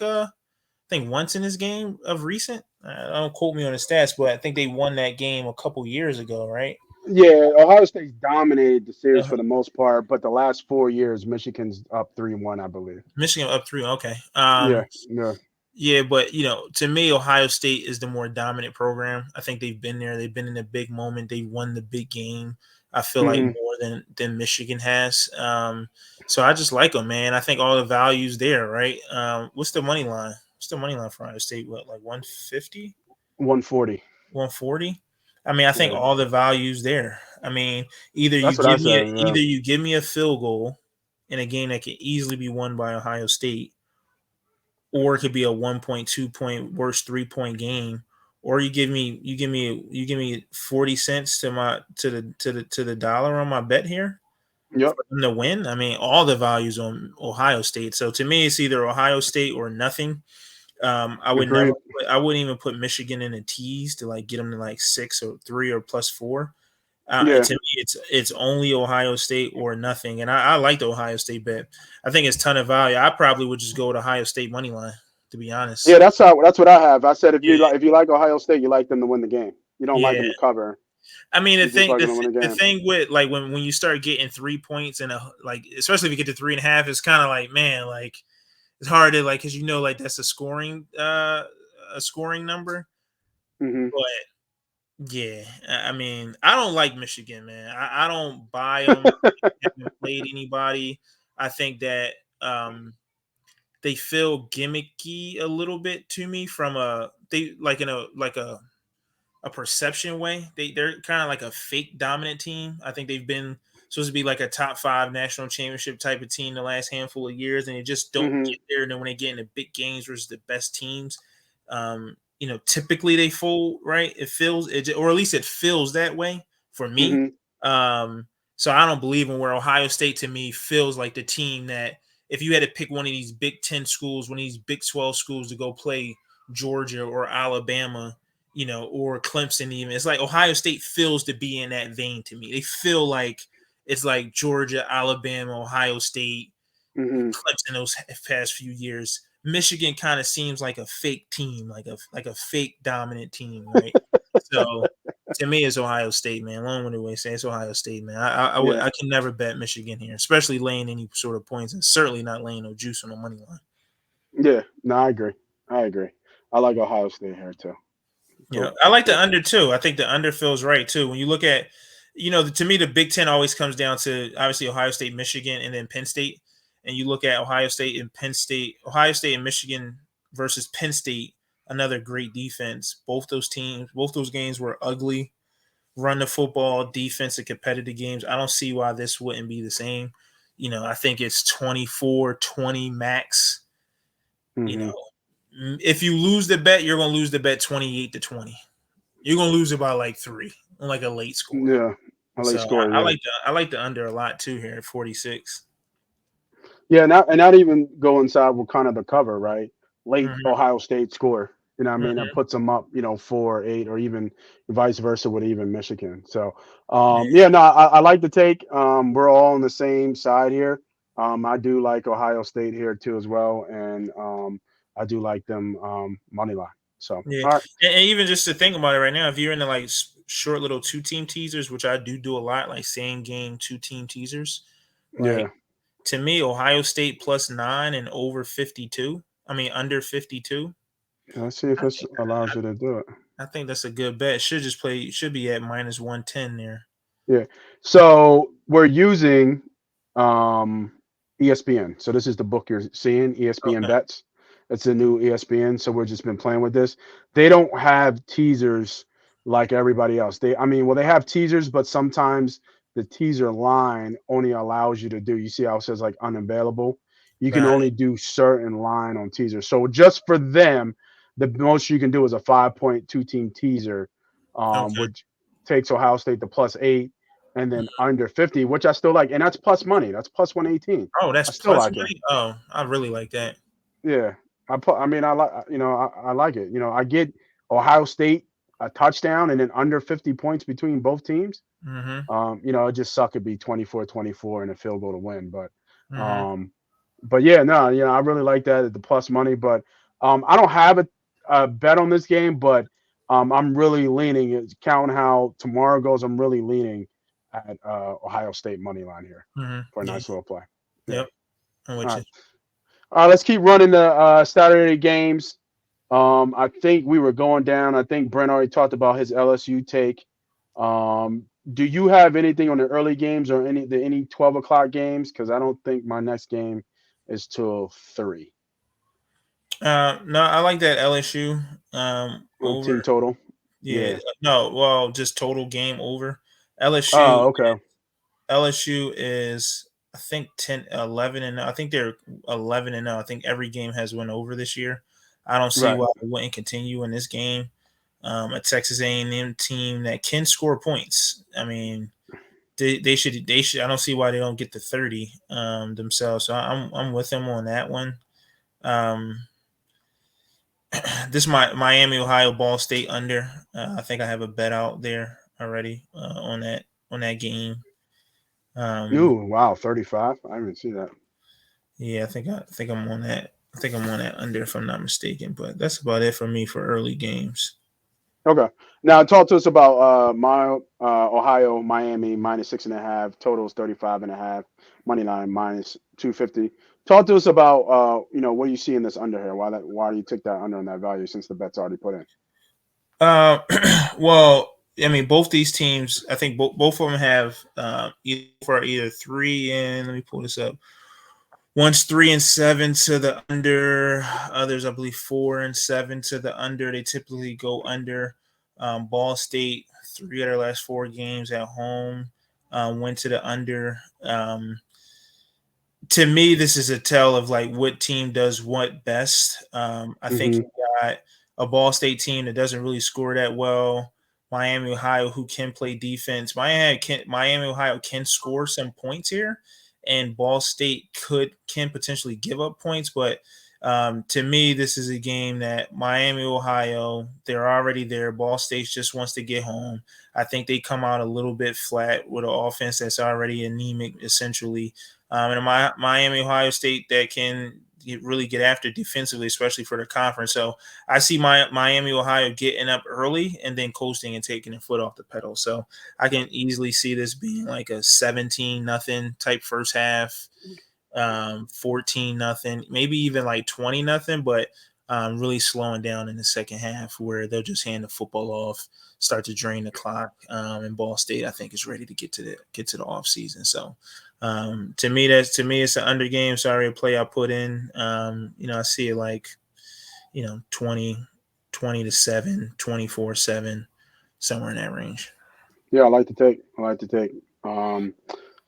think once in this game of recent. Don't quote me on the stats, but I think they won that game a couple years ago, right? Yeah, Ohio State's dominated the series Uh, for the most part, but the last 4 years, Michigan's up 3-1, I believe. Michigan up 3. Okay. Yeah, yeah. Yeah, but to me, Ohio State is the more dominant program. I think they've been there. They've been in a big moment. They won the big game. I feel like Mm-hmm. more than Michigan has. So I just like them, man. I think all the values there, right? What's the money line? What's the money line for Ohio State? What, like 150, 140. 140? I mean, I think Yeah, all the values there. I mean, that's what I said. Yeah. either you give me a field goal in a game that can easily be won by Ohio State, or it could be a 1.2 point worst 3-point game, or you give me 40 cents to the dollar on my bet here Yep. for them to win. I mean, all the values on Ohio State. So to me, it's either Ohio State or nothing. Agreed. I wouldn't even put Michigan in a tease to like get them to like 6 or 3 or +4. Yeah. To me, it's only Ohio State or nothing, and I like the Ohio State bet. I think it's ton of value. I probably would just go with Ohio State money line, to be Yeah, honest. that's what I have. I said Yeah, if you like Ohio State, you like them to win the game. You don't like yeah. them to cover. I mean, You just like them to win the the game. thing with like when you start getting 3 points and like especially if you get to 3.5, it's kind of like, man, like it's hard to like, because like that's a scoring number, Mm-hmm. but yeah, I mean, I don't like Michigan, man. I don't buy them. Haven't played anybody. I think that they feel gimmicky a little bit to me from they like in a perception way. They're kind of like a fake dominant team. I think they've been supposed to be like a top 5 national championship type of team the last handful of years, and they just don't Mm-hmm. get there. And then when they get into big games versus the best teams, typically they fold. Right? It feels it, or at least it feels that way for me. Mm-hmm. So I don't believe in where Ohio State to me feels like the team that if you had to pick one of these Big 10 schools, one of these Big 12 schools to go play Georgia or Alabama, or Clemson even. It's like Ohio State feels to be in that vein to me. They feel like it's like Georgia, Alabama, Ohio State, Mm-hmm. Clemson those past few years. Michigan kind of seems like a fake team, like a fake dominant team, right? So to me, it's Ohio State, man. Long-winded way to say it's Ohio State, man. Yeah. I can never bet Michigan here, especially laying any sort of points, and certainly not laying no juice on the money line. Yeah. No, I agree. I agree. I like Ohio State here too. Yeah, Cool. I like the Cool. under too. I think the under feels right too. When you look at, to me, the Big Ten always comes down to obviously Ohio State, Michigan, and then Penn State. And you look at Ohio State and Penn State, Ohio State and Michigan versus Penn State. another great defense. Both those games were ugly. Run the football, defense, and competitive games. I don't see why this wouldn't be the same. I think it's 24-20 max. Mm-hmm. If you lose the bet, you're going to lose the bet 28-20. You're going to lose it by like 3, like a late score. Yeah, a late So score. I Yeah. like the under a lot too here at 46. Yeah, not even go inside with kind of the cover, right? Late Mm-hmm, Ohio State score. You know what I mean? That mm-hmm. puts them up, 4-8, or even vice versa with even Michigan. So, Yeah, yeah, no, I like the take. We're all on the same side here. I do like Ohio State here too as well, and I do like them money line. So, yeah. all right, And even just to think about it right now, if you're into like short little 2-team teasers, which I do a lot, like same game 2-team teasers, yeah, like to me, Ohio State +9 and over 52. I mean, under 52. let's see if I this think allows you to do it. I think that's a good bet. Should be at -110 there. Yeah. So we're using ESPN. So this is the book you're seeing, ESPN Okay. Bets. It's a new ESPN. So we've just been playing with this. They don't have teasers like everybody else. They have teasers, but sometimes the teaser line only allows you to do. You see how it says like unavailable? You can Got only do certain line on teasers. So just for them, the most you can do is a 5.2 team teaser, it. Okay. which takes Ohio State to +8, and then under 50, which I still like, and that's plus money. That's plus 118. Oh, that's I still plus like it. money. Oh, I really like that. Yeah, I like I like it. I get Ohio State a touchdown and then under 50 points between both teams. Mm-hmm. It just suck it'd be 24-24 and a field goal to win, Mm-hmm. um, but yeah, no, I really like that at the plus money. But I don't have a bet on this game, but I'm really leaning. Counting how tomorrow goes, I'm really leaning at Ohio State money line here Mm-hmm. for a Yeah. nice little play. Yeah. Yep. I'm All with right. you. All right. Let's keep running the Saturday games. I think we were going down. I think Brent already talked about his LSU take. Do you have anything on the early games or any 12 o'clock games? Because I don't think my next game is till 3. No, I like that LSU On team over. total. Yeah. Yeah. No, well, just total game over. LSU Oh, okay. LSU is I think 10-11 and I think they're 11 and 0. I think every game has went over this year. I don't see Right. why they wouldn't continue in this game. A Texas A&M team that can score points. I mean, they should. I don't see why they don't get to 30 themselves. So I'm with them on that one. Um, this is my Miami, Ohio, Ball State under. I think I have a bet out there already on that game. Ooh, wow, 35. I didn't see that. Yeah, I think I'm on that. I think I'm on that under if I'm not mistaken. But that's about it for me for early games. Okay. Now talk to us about my Ohio, Miami -6.5. Totals 35.5. Money line -250. Talk to us about what you see in this under here. Why do you take that under on that value since the bet's already put in? Uh, well, I mean, both these teams, I think both of them have either 3 and let me pull this up. One's 3-7 to the under. Others, I believe, 4-7 to the under. They typically go under. Ball State, 3 of their last 4 games at home went to the under. To me, this is a tell of like what team does what best. I think Mm-hmm. you got a Ball State team that doesn't really score that well. Miami, Ohio, who can play defense. Miami, Ohio can score some points here, and Ball State can potentially give up points. But to me, this is a game that Miami, Ohio, they're already there. Ball State just wants to get home. I think they come out a little bit flat with an offense that's already anemic, essentially. And Miami, Ohio State that can really get after defensively, especially for the conference. So I see Miami, Ohio getting up early and then coasting and taking their foot off the pedal. So I can easily see this being like a 17-0 type first half, 14-0, maybe even like 20-0, but really slowing down in the second half where they'll just hand the football off, start to drain the clock. And Ball State, I think, is ready to get to the off season. So to me, it's an under game. Sorry, a play I put in. I see it like 20, 20-7, 24-7, somewhere in that range. Yeah, I like to take.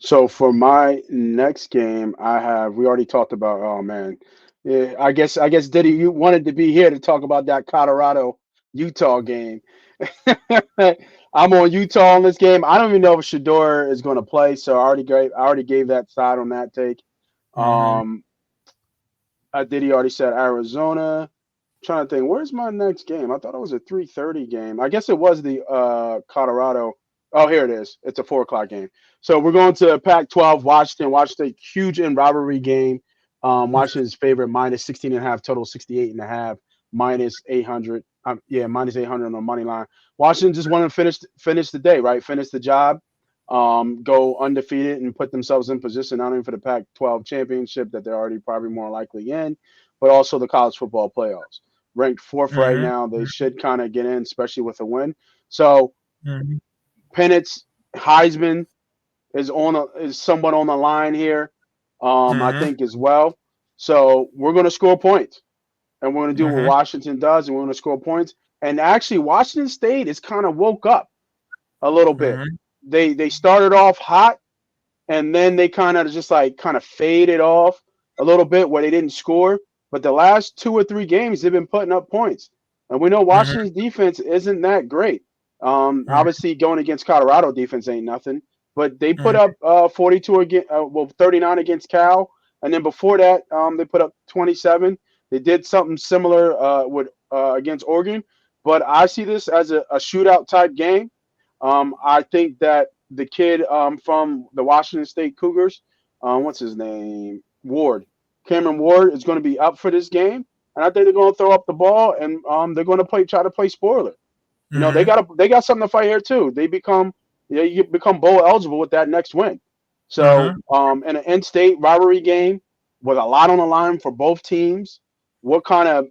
So for my next game, we already talked about. Oh man, yeah. I guess Diddy, you wanted to be here to talk about that Colorado Utah game. I'm on Utah on this game. I don't even know if Shador is going to play, so I already gave that side on that take. Mm-hmm. Um, Diddy already said Arizona. Trying to think, where's my next game? I thought it was a 3:30 game. I guess it was the Colorado. Oh, here it is. It's a 4 o'clock game. So we're going to Pac-12. Washington. Washington, huge in rivalry game. Washington's favorite minus 16.5, total 68.5, minus 800. Minus 800 on the money line. Washington just want to finish the day, right? Finish the job. Go undefeated and put themselves in position not only for the Pac-12 championship that they're already probably more likely in, but also the college football playoffs. Ranked fourth right Mm-hmm. now. They should kind of get in, especially with a win. So Mm-hmm. Pennett's Heisman is somewhat on the line here. I Mm-hmm. think as well. So we're going to score points, and we're going to do what Mm-hmm. Washington does, and we're going to score points. And actually, Washington State is kind of woke up a little bit. Mm-hmm. They started off hot, and then they kind of faded off a little bit where they didn't score. But the last 2 or 3 games, they've been putting up points, and we know Mm-hmm. Washington's defense isn't that great. Obviously, going against Colorado defense ain't nothing, but they put Mm-hmm. up 42 against, 39 against Cal, and then before that, they put up 27. They did something similar with against Oregon, but I see this as a shootout type game. I think that the kid from the Washington State Cougars, what's his name? Ward. Cameron Ward is going to be up for this game, and I think they're going to throw up the ball, and they're going to try to play spoiler. Mm-hmm. They got something to fight here too. You become bowl eligible with that next win. So Mm-hmm. in an in-state rivalry game with a lot on the line for both teams, what kind of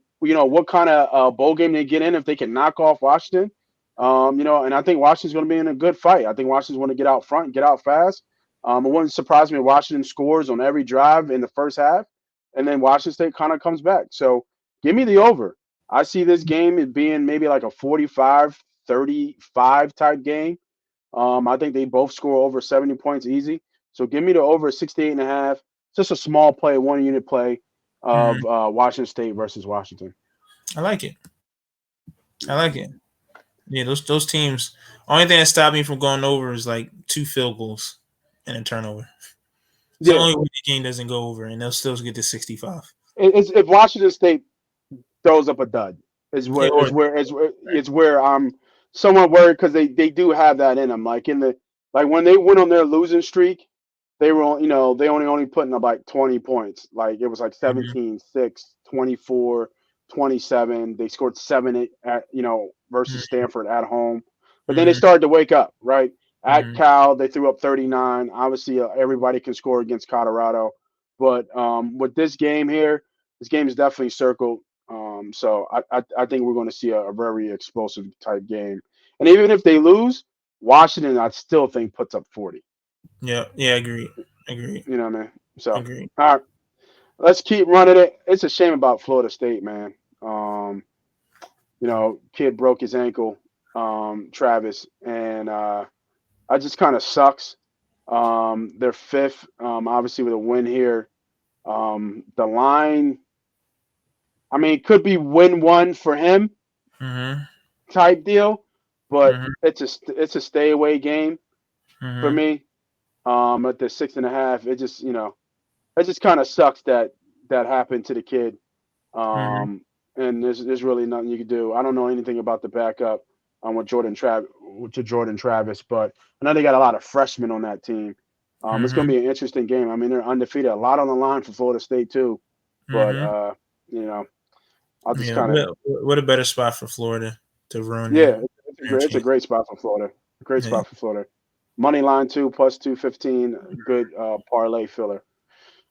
bowl game they get in if they can knock off Washington. And I think Washington's going to be in a good fight. I think Washington's going to get out front and get out fast. It wouldn't surprise me if Washington scores on every drive in the first half, and then Washington State kind of comes back. So give me the over. I see this game as being maybe like a 45-35 type game. I think they both score over 70 points easy. So give me the over 68.5. Just a small play, 1 unit play Mm-hmm. of Washington State versus Washington. I like it. I like it. Yeah, those teams. Only thing that stopped me from going over is like 2 field goals and a turnover. It's the Yeah, only way the game doesn't go over, and they'll still get to 65. it's if Washington State throws up a dud, is Yeah, where or is where is where it's where I'm somewhat worried because they do have that in them. Like when they went on their losing streak, they only putting up like 20 points. Like it was like mm-hmm. 17-6, 24, 27. They scored 7 at versus Stanford at home. But then they Mm-hmm. started to wake up, right? At Mm-hmm. Cal, they threw up 39. Obviously, everybody can score against Colorado. But with this game here, this game is definitely circled. So I think we're going to see a very explosive type game. And even if they lose, Washington, I still think puts up 40. Yeah, yeah, agreed. Agreed. You know what I mean? So, Agreed. all right, let's keep running it. It's a shame about Florida State, man. Kid broke his ankle, Travis, and I just kind of sucks. They're fifth, obviously with a win here. The line, I mean, it could be win one for him Mm-hmm. type deal, but Mm-hmm. it's a stay away game for Mm-hmm. me. At the 6.5, it just kind of sucks that happened to the kid. Mm-hmm. And there's really nothing you can do. I don't know anything about the backup to Jordan Travis, but I know they got a lot of freshmen on that team. It's going Mm-hmm. to be an interesting game. I mean, they're undefeated, a lot on the line for Florida State too. But Mm-hmm. you know, I'll just Yeah, kind of what a better spot for Florida to ruin yeah, their it's a chance. great spot for Florida. Great Yeah. spot for Florida. Money line too, plus 215, good parlay filler.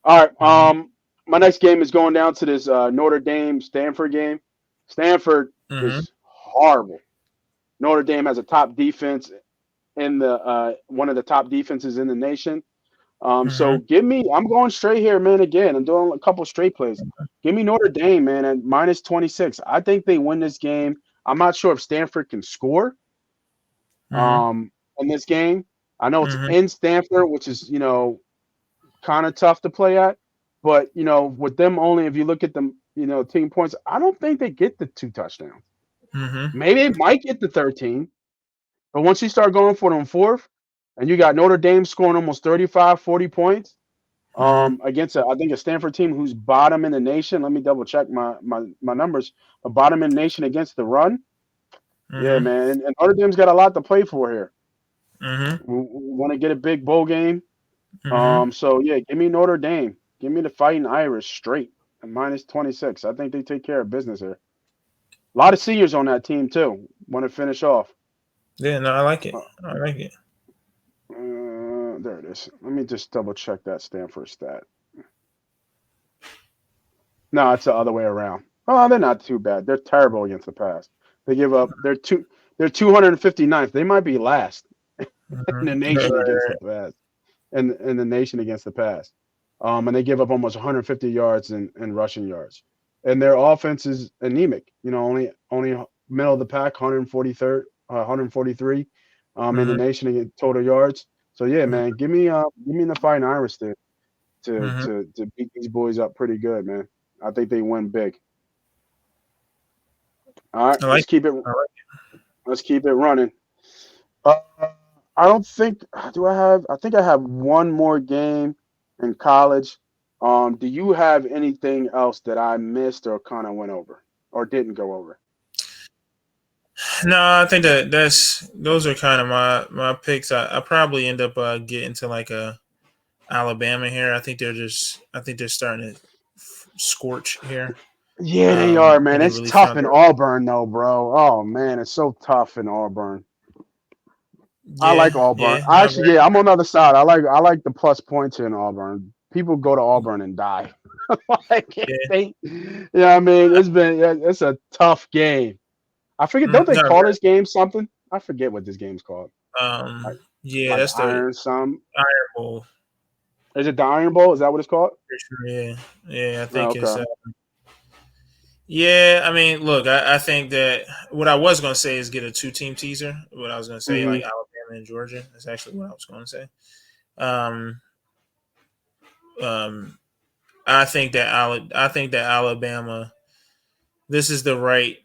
All right. Mm-hmm. My next game is going down to this Notre Dame Stanford game. Stanford Mm-hmm. is horrible. Notre Dame has a top defense in the one of the top defenses in the nation. So Mm-hmm. give me. I'm going straight here, man. Again, I'm doing a couple straight plays. Give me Notre Dame, man, at minus 26. I think they win this game. I'm not sure if Stanford can score Mm-hmm. in this game. I know it's Mm-hmm. in Stanford, which is kind of tough to play at. But with them only, if you look at them, team points, I don't think they get the 2 touchdowns. Mm-hmm. Maybe they might get the 13, but once you start going for them fourth, and you got Notre Dame scoring almost 35, 40 points Mm-hmm. against I think a Stanford team who's bottom in the nation. Let me double check my numbers. A bottom in the nation against the run. Yeah, Mm-hmm. man, and Notre Dame's got a lot to play for here. Mm-hmm. We want to get a big bowl game. Mm-hmm. So yeah, give me Notre Dame. Give me the Fighting Irish straight at minus 26. I think they take care of business here. A lot of seniors on that team too. Want to finish off. Yeah, no, I like Uh, it. I like it. there it is. Let me just double check that Stanford stat. No, it's the other way around. Oh, they're not too bad. They're terrible against the pass. They give up. They're 259th. They might be last in the Mm-hmm. nation against the pass. In the nation against the pass. And they give up almost 150 yards in rushing yards. And their offense is anemic. Only middle of the pack, 143rd, 143 in the Mm-hmm. nation in total yards. So yeah, man, give me the Fighting Irish to Mm-hmm. to to beat these boys up pretty good, man. I think they win big. All right, I like it. I like let's keep it running. Uh, I don't think do I have I think I have one more game in college. Do you have anything else that I missed or kind of went over or didn't go over? it. No, I think that's those are kind of my picks. I probably end up getting to like a Alabama here. I think they're starting to scorch here. Yeah, they are, I think man. they It's really tough found in their Auburn though, bro. Oh man, it's so tough in Auburn. I like Auburn. yeah, no, Yeah, I'm on the other side. I like the plus points in Auburn. People go to Auburn and die. Like yeah, yeah, I mean, it's a tough game. I forget. Don't they no, call this game something? I forget what this game's called. Like yeah, like that's the Iron some. Iron Bowl. Is it the Iron Bowl? Is that what it's called? Yeah, yeah, I Oh, think it's. okay. Yeah, I mean, look, I think that what I was going to say is get a two-team teaser. What I was going to say, Hmm. like Alabama and Georgia, is actually what I was going to say. Um, um, I think that Alabama, this is the right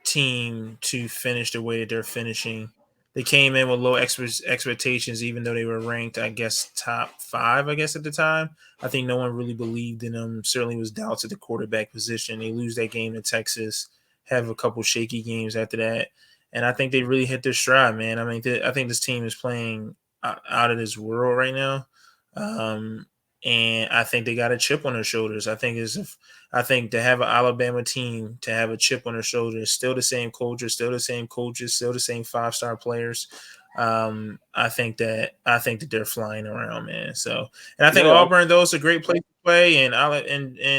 team to finish the way that they're finishing. They came in with low expectations, even though they were ranked, I guess, top five, I guess, at the time. I think no one really believed in them. Certainly was doubts at the quarterback position. They lose that game to Texas, have a couple shaky games after that. And I think they really hit their stride, man. I mean, I think this team is playing out of this world right now. Um, and I think they got a chip on their shoulders. I think to have an Alabama team to have a chip on their shoulders, still the same culture, still the same coaches, still the same 5-star players. I think that they're flying around, man. So, and I think Yeah. Auburn, though, is a great place to play, and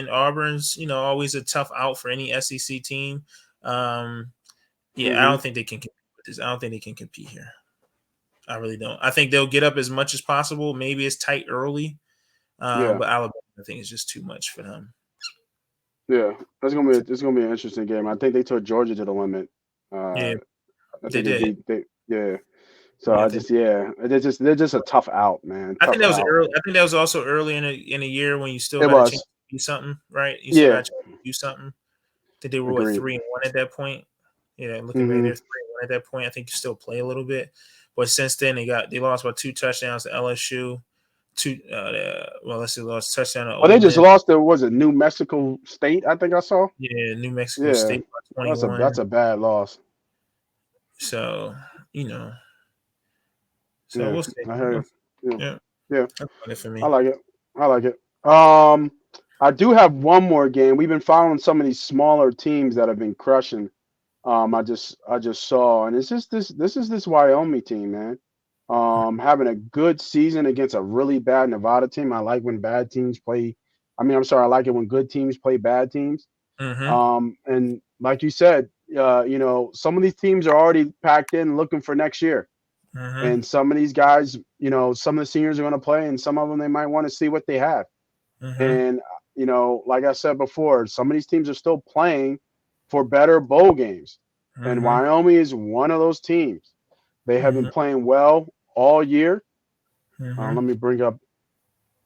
Auburn's always a tough out for any SEC team. Yeah, I Hmm. don't think they can compete with this. I don't think they can compete here. I really don't. I think they'll get up as much as possible. Maybe it's tight early, Yeah. but Alabama, I think, is just too much for them. Yeah. It's gonna be an interesting game. I think they took Georgia to the limit. Yeah, I they think they did. beat they yeah. So Yeah, I I think. just they're just a tough out, man. I think Tough that was out. early. I think that was also early in a year when you still It got a chance was. to do something, right? You still got Yeah. a chance to do something. I think they were at Agreed. 3-1 at that point. Yeah, looking back, Hmm. they're 3-1 at that point. I think you still play a little bit, but since then they lost by 2 touchdowns to LSU. Let's see, lost touchdown to Well, they Ole just Miss. lost to was it New Mexico State? I think I saw. Yeah, New Mexico Yeah, State by that's a 21. that's a bad loss. So you know, so Yeah, we'll see. I heard. Yeah, Yeah, yeah, that's about it for I me. like it. I like it. I do have one more game. We've been following some of these smaller teams that have been crushing. I just saw, and it's just this Wyoming team, man. Having a good season against a really bad Nevada team. I like when bad teams play. I mean, I'm sorry, I like it when good teams play bad teams. Mm-hmm. And like you said, some of these teams are already packed in looking for next year. Mm-hmm. And some of these guys, some of the seniors are going to play, and some of them they might want to see what they have. Mm-hmm. And like I said before, some of these teams are still playing for better bowl games, and Mm-hmm. Wyoming is one of those teams. They have been Mm-hmm. playing well all year. Mm-hmm. Let me bring up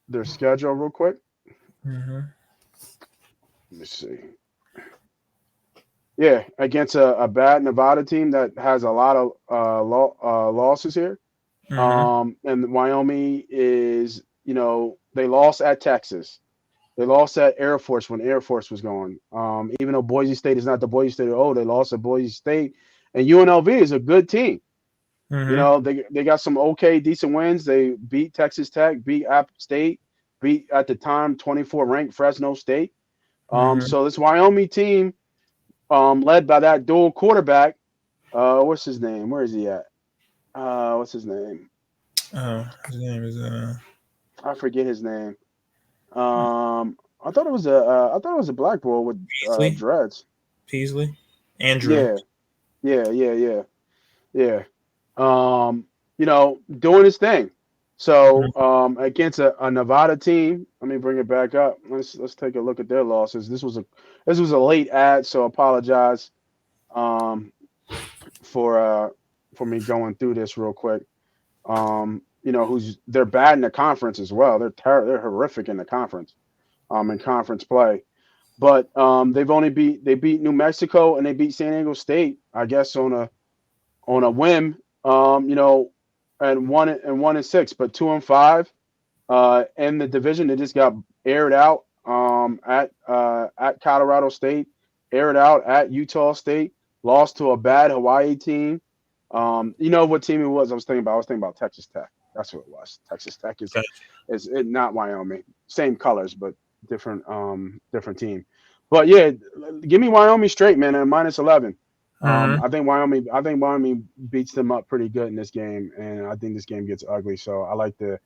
their schedule real quick. Mm-hmm. Let me see. Yeah, against a bad Nevada team that has a lot of losses here. Mm-hmm. And Wyoming is, they lost at Texas. They lost at Air Force when Air Force was going. Even though Boise State is not the Boise State of old, they lost at Boise State. And UNLV is a good team. Mm-hmm. They got some decent wins. They beat Texas Tech, beat App State, beat at the time 24 ranked Fresno State. Mm-hmm. So this Wyoming team, led by that dual quarterback, what's his name? Where is he at? What's his name? His name is I forget his name. I thought it was a black boy with Peasley. dreads. Peasley. Andrew. Yeah, yeah. Doing his thing. So against a Nevada team, let me bring it back up. Let's take a look at their losses. This was a late ad, so apologize for me going through this real quick. They're bad in the conference as well. They're horrific in the conference. In conference play. But they beat New Mexico and they beat San Diego State, I guess on a whim. And 1-6, but 2-5. In the division, they just got aired out at Colorado State, aired out at Utah State, lost to a bad Hawaii team. You know what team it was? I was thinking about Texas Tech. That's what it was. Texas Tech Okay. is not Wyoming. Same colors, but different team. But yeah, give me Wyoming straight, man, at -11. Mm-hmm. I think Wyoming beats them up pretty good in this game, and I think this game gets ugly. So I like for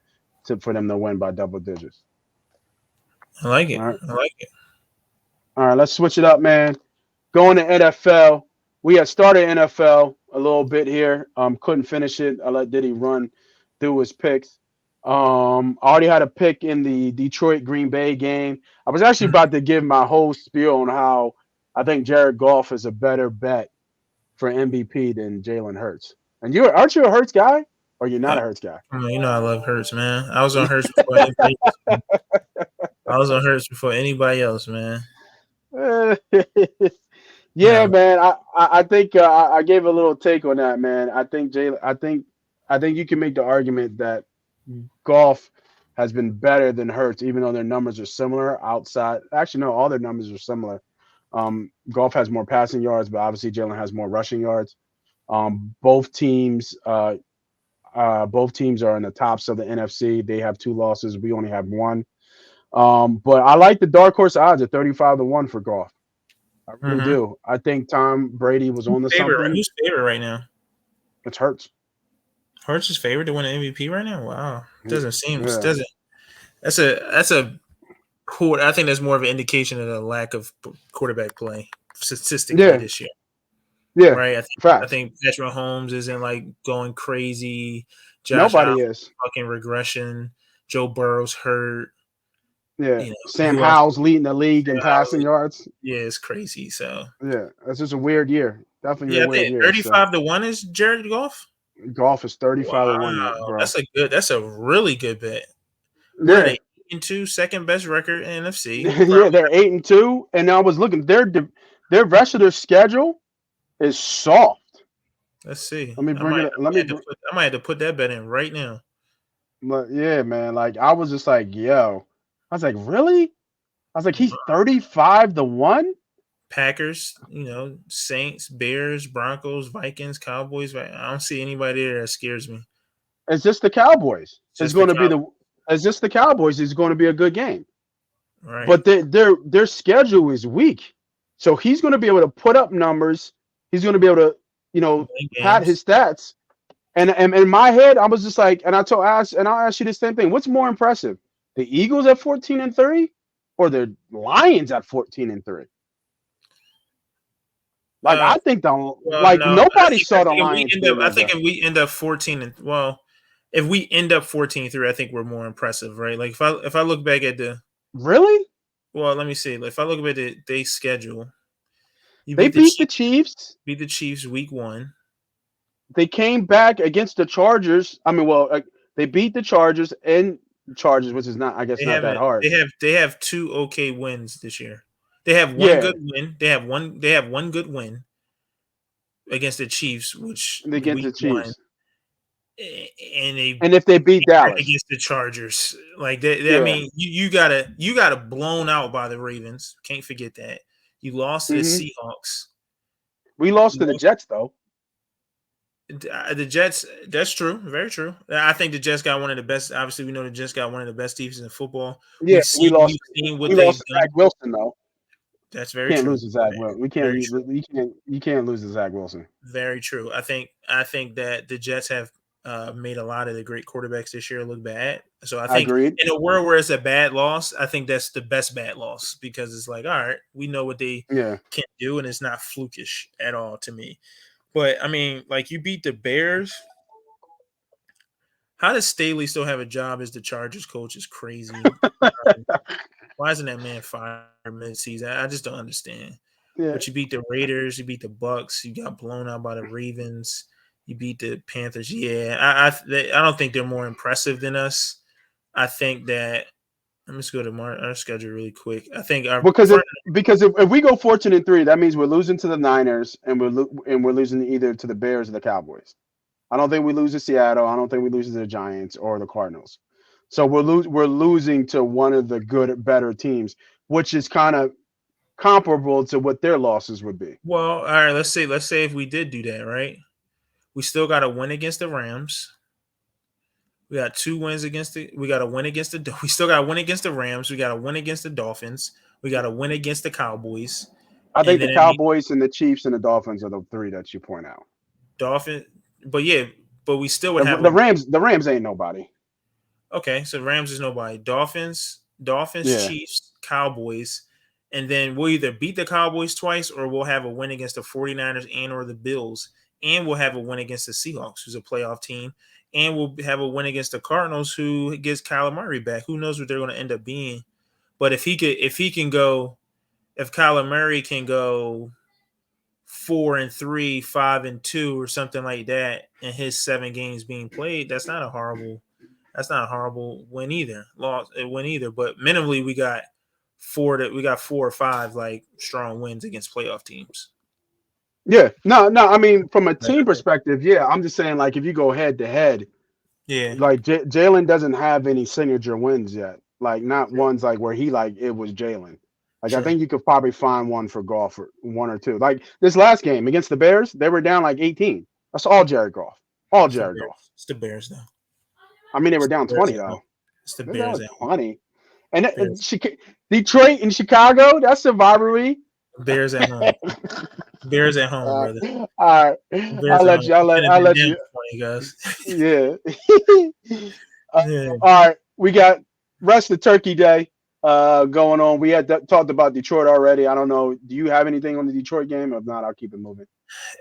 them to win by double digits. I like All it. right, I like it. all right. Let's switch it up, man. Going to NFL. We had started NFL a little bit here. Couldn't finish it. I let Diddy run through his picks. I already had a pick in the Detroit Green Bay game. I was actually about to give my whole spiel on how I think Jared Goff is a better bet for MVP than Jalen Hurts. And aren't you a Hurts guy, or you're not a Hurts guy? I love Hurts, man. I was on Hurts before anybody else. Man. I was on Hurts before anybody else, man. Yeah, No. man. I think I gave a little take on that, man. I think Jalen. I think you can make the argument that Golf has been better than Hurts, even though their numbers are similar. Actually, no, all their numbers are similar. Golf has more passing yards, but obviously Jalen has more rushing yards. Both teams are in the tops of the NFC. They have 2 losses. We only have 1. But I like the dark horse odds at 35-1 for Golf. I really Mm-hmm. do. I think Tom Brady was on to something. Who's favorite right now? It's Hurts. Hurts is favored to win an MVP right now. Wow, doesn't seem Yeah. doesn't. That's a cool. I think that's more of an indication of the lack of quarterback play statistically this year. Yeah. Right. I Facts. think Patrick Mahomes isn't like going crazy. Josh Nobody Allen is. fucking regression. Joe Burrow's hurt. Yeah. You know Sam who else? Howell's leading the league in passing yards. Yeah, it's crazy. So Yeah. It's just a weird year. Definitely yeah, a I weird think year. So 35-1 is Jared Goff. Golf is 35-1, Wow, bro. that's a really good bet. What are Yeah. they? 8-2, second best record in NFC. Yeah, they're 8-2. And I was looking, their rest of their schedule is soft. Let's see. Let me bring it up. I might have to put that bet in right now. Yeah, man. Like I was just like, yo. I was like, really? I was like, he's 35-1? Packers, Saints, Bears, Broncos, Vikings, Cowboys. I don't see anybody there that scares me. It's just the Cowboys. It's going to be Cowboys. the Cowboys. It's going to be a good game. Right. But their schedule is weak. So he's going to be able to put up numbers. He's going to be able to, pad his stats. And in my head, I was just like, and I'll ask you the same thing. What's more impressive? The Eagles at 14-3 or the Lions at 14-3? Like I think Well, like no, nobody saw the Lions being I that think good. if we end up 14 and if we end up 14-3, I think we're more impressive, right? Like if I look back at Really? let me see. If I look at they schedule, you They beat the Chiefs. beat the Chiefs week 1. They came back against the Chargers. I mean, well, they beat the Chargers and Chargers, which is not, I guess, They not that haven't. hard. They have 2 okay wins this year. They have one Yeah, good win. They have one good win against the Chiefs, which against week the 1, Chiefs. and they And if they beat back Dallas, against the Chargers. Like I yeah. mean, you gotta blown out by the Ravens. Can't forget that. You lost to the hmm Seahawks. We lost You to the lost Jets, though. the Jets. That's true. Very true. I think the Jets got one of the best. Obviously, we know the Jets got one of the best defenses in football. Yeah, We've seen what We they've lost to done. Zach Wilson, though. That's very Can't true. lose to Zach Wilson. We can't. Very true. You can't lose to Zach Wilson. Very true. I think that the Jets have made a lot of the great quarterbacks this year look bad. So I I think agreed. in a world where it's a bad loss, I think that's the best bad loss because it's like, all right, we know what they Yeah. can do, and it's not flukish at all to me. But I mean, like you beat the Bears. How does Staley still have a job as the Chargers coach is crazy. Why isn't that man fired mid-season? I just don't understand. Yeah. But you beat the Raiders, you beat the Bucks, you got blown out by the Ravens, you beat the Panthers. Yeah, I don't think they're more impressive than us. I think that let me just go to our schedule really quick. I think our Because if we go 14-3, that means we're losing to the Niners and we're losing either to the Bears or the Cowboys. I don't think we lose to Seattle. I don't think we lose to the Giants or the Cardinals. So we're losing to one of the better teams, which is kind of comparable to what their losses would be. well, all right. Let's say if we did do that, right? We still got to win against the Rams. We got 2 wins against the. We got to win against the. We still got to win against the Rams. We got to win against the Dolphins. We got to win against the Cowboys. I And think the then it means Cowboys and the Chiefs and the Dolphins are the 3 that you point out. Dolphin. But yeah, but we still would have The Rams ain't nobody. Okay, so Rams is nobody. Dolphins, Yeah. Chiefs, Cowboys, and then we'll either beat the Cowboys twice or we'll have a win against the 49ers and or the Bills, and we'll have a win against the Seahawks, who's a playoff team, and we'll have a win against the Cardinals, who gets Kyler Murray back. Who knows what they're going to end up being? But if Kyler Murray can go 4-3, 5-2, or something like that, in his 7 games being played, that's not a horrible win either. But minimally we got 4 or 5 like strong wins against playoff teams. Yeah. No. I mean, from a team perspective, yeah. I'm just saying, like, if you go head to head, Yeah. like Jalen doesn't have any signature wins yet. Like, not ones like where he like it was Jalen. Like, Sure. I think you could probably find one for Goff, or 1 or 2. Like this last game against the Bears, they were down like 18. That's all Jared Goff. All Jared Goff. It's the Bears though. I mean, they were down 20 though. It's the They were down Bears. like 20. And Detroit and Chicago, that's a rivalry. Bears at home. Bears at home, brother. All right. I'll let you. Guys. Yeah. Yeah. All right. We got rest of Turkey Day going on. We had talked about Detroit already. I don't know. Do you have anything on the Detroit game? If not, I'll keep it moving.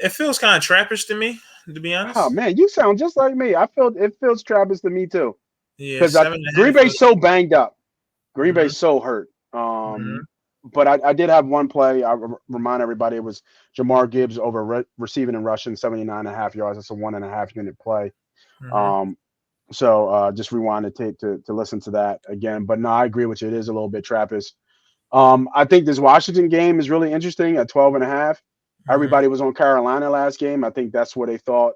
It feels kind of trappish to me, to be honest. Oh man, you sound just like me. It feels Travis to me too. Yeah, Because Green Bay's so banged up. Green Bay's so hurt. But I did have one play. I remind everybody it was Jamar Gibbs over receiving and rushing 79.5 yards. That's a 1.5 unit play. So just rewind the tape to listen to that again. But no, I agree with you. It is a little bit Trappist. I think this Washington game is really interesting at 12.5. Everybody was on Carolina last game. I think that's where they thought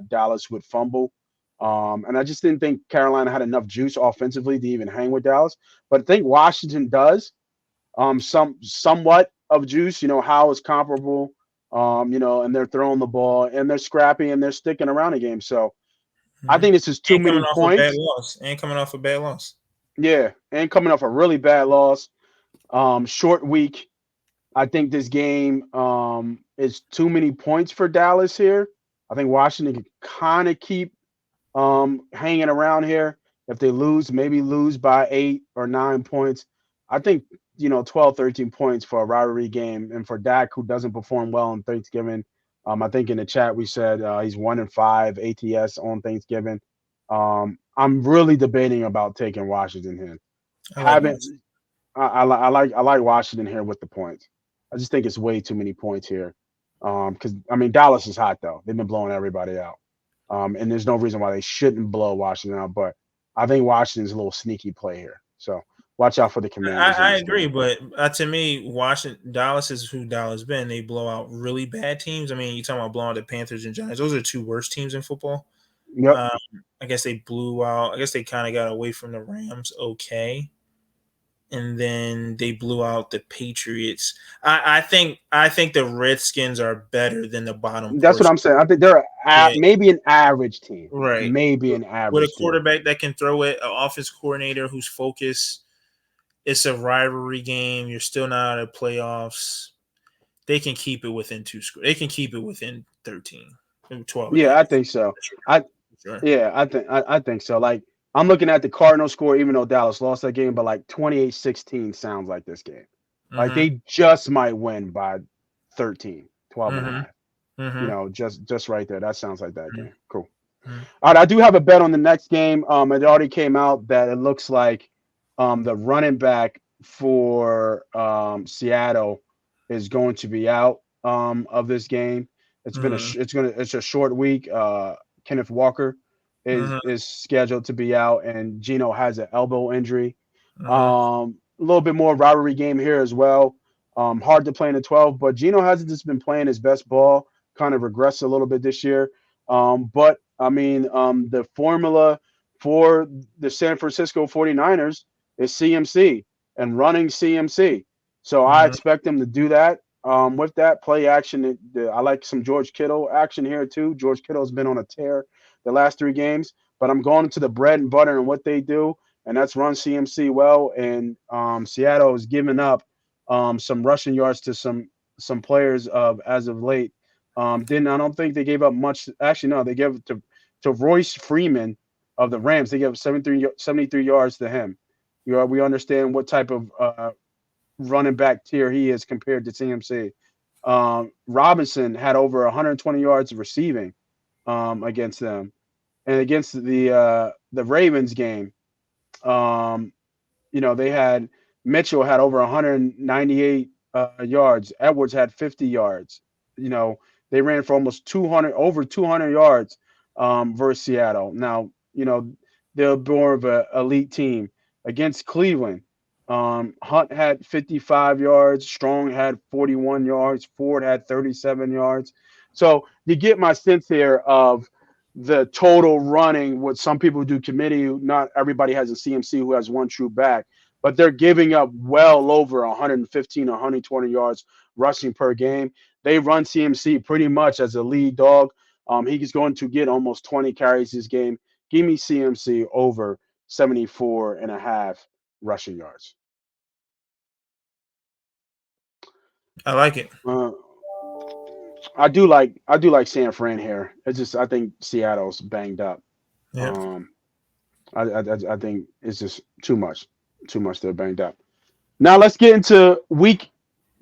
Dallas would fumble. And I just didn't think Carolina had enough juice offensively to even hang with Dallas. But I think Washington does. Somewhat of juice. How is comparable. And they're throwing the ball and they're scrappy and they're sticking around the game. So I think this is too many points. And coming off a bad loss. Yeah, and coming off a really bad loss. Short week. I think this game is too many points for Dallas here. I think Washington can kind of keep hanging around here. If they lose, maybe lose by 8 or 9 points. I think 12, 13 points for a rivalry game, and for Dak, who doesn't perform well on Thanksgiving. I think in the chat we said he's 1-5 ATS on Thanksgiving. I'm really debating about taking Washington here. I like Haven't Washington. I like Washington here with the points. I just think it's way too many points here. Because I mean Dallas is hot though. They've been blowing everybody out. And there's no reason why they shouldn't blow Washington out. But I think Washington's a little sneaky play here. So watch out for the Commanders in I this agree, game. but to me, Washington, Dallas is who Dallas been. They blow out really bad teams. I mean, you talking about blowing out the Panthers and Giants; those are the two worst teams in football. Yep. I guess they blew out. I guess they kind of got away from the Rams, okay, and then they blew out the Patriots. I think the Redskins are better than the bottom That's what portion. I'm saying. I think they're Yeah, maybe an average team. right. Maybe an With a average team. quarterback that can throw it, an offense coordinator who's focused. It's a rivalry game. You're still not out of playoffs. They can keep it within 2 scores. They can keep it within 13, maybe 12 and a Yeah, I half. think so. I Sure. Yeah, I think so. Like I'm looking at the Cardinals score, even though Dallas lost that game, but like 28-16 sounds like this game. Like Mm-hmm. they just might win by 13, 12 and a Mm-hmm. half. Mm-hmm. Just right there. That sounds like that game. Cool. Mm-hmm. All right, I do have a bet on the next game. It already came out that it looks like the running back for Seattle is going to be out of this game. Mm-hmm. It's a short week. Kenneth Walker is scheduled to be out, and Gino has an elbow injury. Mm-hmm. A little bit more rivalry game here as well. Hard to play in the 12, but Gino hasn't just been playing his best ball. Kind of regressed a little bit this year. But I mean, the formula for the San Francisco 49ers is CMC and running CMC. So I Mm-hmm. expect them to do that. With that play action, I like some George Kittle action here too. George Kittle's been on a tear the last 3 games, but I'm going to the bread and butter and what they do, and that's run CMC well. And Seattle is giving up some rushing yards to some players as of late. I don't think they gave up much. Actually, no, they gave it to Royce Freeman of the Rams. They gave 73 yards to him. We understand what type of running back tier he is compared to CMC. Robinson had over 120 yards receiving against them, and against the Ravens game. They had Mitchell had over 198 yards. Edwards had 50 yards. You know, they ran for almost over 200 yards versus Seattle. Now, they're more of an elite team against Cleveland. Hunt had 55 yards. Strong had 41 yards. Ford had 37 yards. So you get my sense here of the total running. What some people do committee. Not everybody has a CMC who has one true back, but they're giving up well over 115 or 120 yards rushing per game. They run CMC pretty much as a lead dog. He's going to get almost 20 carries this game. Give me CMC over 74 and a half rushing yards. I like it. I do like San Fran here. It's just I think Seattle's banged up. Yep. I think it's just too much. Too much. They're banged up. Now let's get into week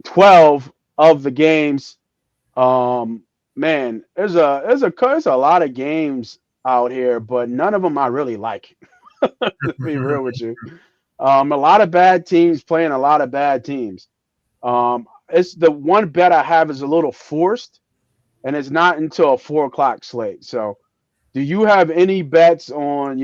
12 of the games. Man, there's a lot of games out here, but none of them I really like. To be real with you, a lot of bad teams playing a lot of bad teams. It's the one bet I have is a little forced, and it's not until a 4 o'clock slate. So, do you have any bets on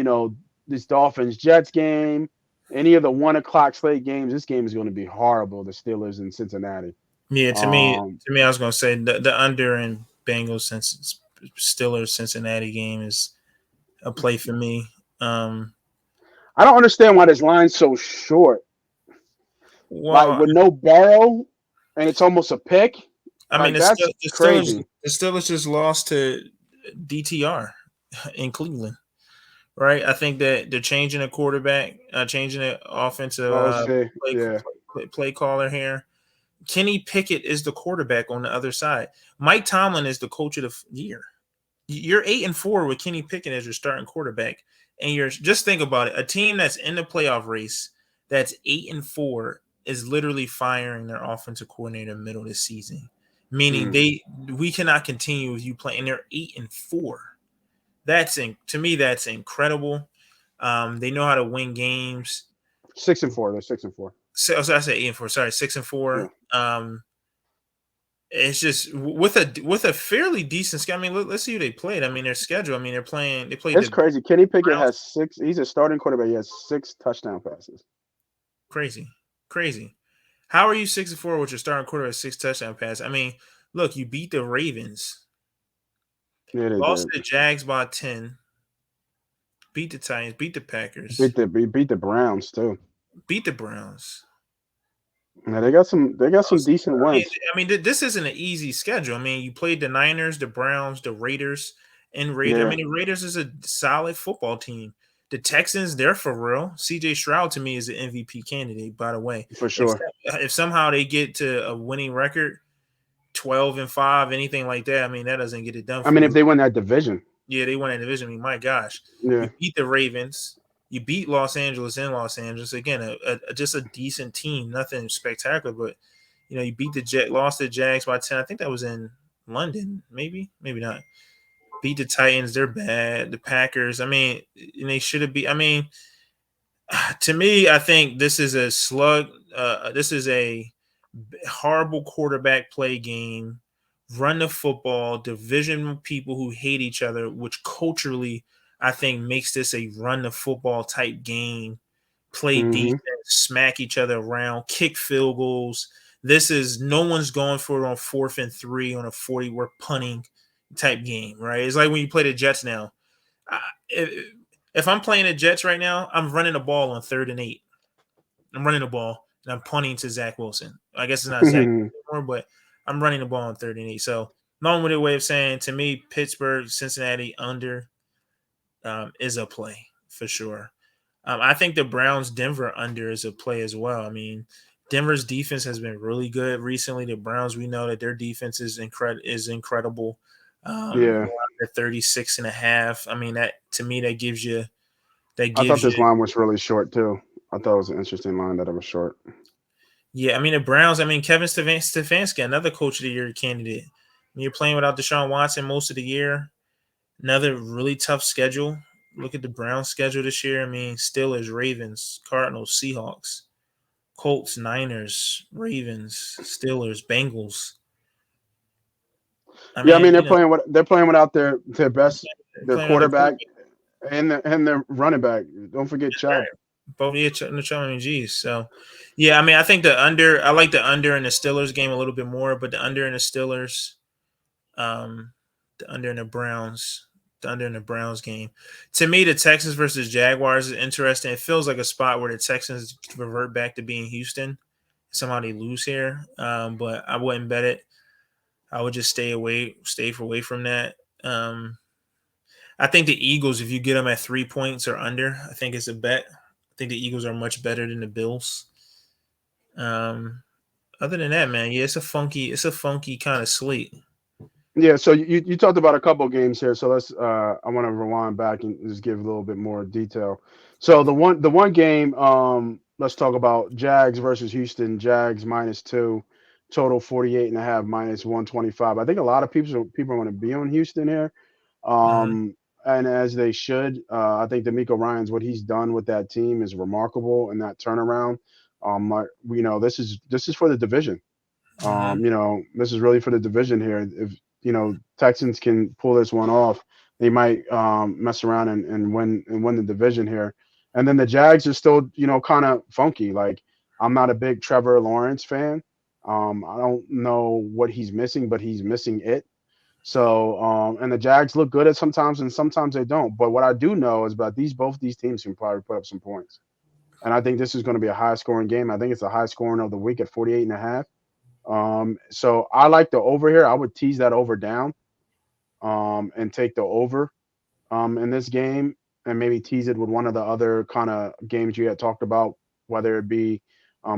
this Dolphins Jets game? Any of the 1 o'clock slate games? This game is going to be horrible. The Steelers in Cincinnati. Yeah, Um, I was gonna say the under in Bengals since Steelers Cincinnati game is a play for me. I don't understand why this line's so short. Like Well, with no Barrow, and it's almost a pick. I mean Like that's crazy. The Steelers just lost to DTR in Cleveland, right? I think that they're changing a quarterback, changing the offensive Okay, yeah. play caller here. Kenny Pickett is the quarterback on the other side. Mike Tomlin is the coach of the year. You're 8-4 with Kenny Pickett as your starting quarterback, and you're just think about it. A team that's in the playoff race that's 8-4 is literally firing their offensive coordinator in the middle of the season, meaning Mm. we cannot continue with you playing. They're 8-4. To me that's incredible. They know how to win games. 6-4. They're 6-4. So I said 8-4. Sorry, 6-4. Yeah. It's just with a fairly decent schedule. I mean, let's see who they played. I mean, their schedule. I mean, they played It's the crazy. Kenny Pickett Browns. has 6. He's a starting quarterback. He has 6 touchdown passes. Crazy. How are you 6-4 with your starting quarterback 6 touchdown passes? I mean, look, you beat the Ravens, Yeah, they lost did. to the Jags by 10, beat the Titans, beat the Packers, Beat the Browns too. beat the Browns. Yeah, they got some decent I mean, wins. this isn't an easy schedule. I mean, you played the Niners, the Browns, the Raiders, and Raiders. I Yeah, mean, the Raiders is a solid football team. The Texans, they're for real. CJ Stroud to me is the MVP candidate. By the way, for if sure. if somehow they get to a winning record, 12-5, anything like that, I mean, that doesn't get it done I for mean, if you. they win that division, Yeah, they won a division. I mean, my gosh, yeah. you beat the Ravens. You beat Los Angeles in Los Angeles again. Just a decent team, nothing spectacular, but you beat lost the Jags by 10. I think that was in London, maybe not. Beat the Titans, they're bad. The Packers, I mean, and they should have beat. I mean, to me, I think this is a slug. This is a horrible quarterback play game. Run the football, division people who hate each other, which culturally I think makes this a run the football type game. Play defense, Hmm. smack each other around, kick field goals. This is no one's going for it on 4th and 3 on a 40. We're punting type game, right? It's like when you play the Jets now. If I'm playing the Jets right now, I'm running the ball on 3rd and 8. I'm running the ball and I'm punting to Zach Wilson. I guess it's not Zach anymore, but I'm running the ball on 3rd and 8. So long-winded way of saying, to me, Pittsburgh, Cincinnati under is a play for sure. I think the Browns Denver under is a play as well. I mean, Denver's defense has been really good recently. The Browns, we know that their defense is incredible. Yeah, They're 36.5. I mean, that to me that I thought gives this you line was really short too. I thought it was an interesting line that it was short. yeah. I mean, the Browns. I mean, Kevin Stefanski, another coach of the year candidate. And you're playing without Deshaun Watson most of the year. Another really tough schedule. Look at the Browns schedule this year. I mean, Steelers, Ravens, Cardinals, Seahawks, Colts, Niners, Ravens, Steelers, Bengals. I Yeah, I mean mean, they're playing without their best, their playing with the quarterback quarterback. and their running back. Don't forget Chubb. Both the challenge G's. So, yeah, I mean, I think the under. I like the under in the Steelers game a little bit more, but the under in the Steelers, um, the under in the Browns, the under in the Browns game. To me, the Texans versus Jaguars is interesting. It feels like a spot where the Texans revert back to being Houston. Somehow they lose here, but I wouldn't bet it. I would just stay away from that. I think the Eagles, if you get them at 3 points or under, I think it's a bet. I think the Eagles are much better than the Bills. Um, Other than that, man, yeah, it's a funky kind of slate. Yeah, so you talked about a couple games here, so let's I want to rewind back and just give a little bit more detail. So the one game, let's talk about Jags versus Houston. Jags -2, total 48.5 -125. I think a lot of people are going to be on Houston here, Mm-hmm. and as they should. I think D'Amico Ryan's what he's done with that team is remarkable in that turnaround. This is for the division. Mm-hmm. This is really for the division here. If Texans can pull this one off, they might mess around and win the division here. And then the Jags are still, kind of funky. Like I'm not a big Trevor Lawrence fan. I don't know what he's missing, but he's missing it. So, and the Jags look good at sometimes, and sometimes they don't. But what I do know is about both these teams can probably put up some points. And I think this is going to be a high scoring game. I think it's the high scoring of the week at 48.5. So I like the over here. I would tease that over down, and take the over, in this game, and maybe tease it with one of the other kind of games you had talked about, whether it be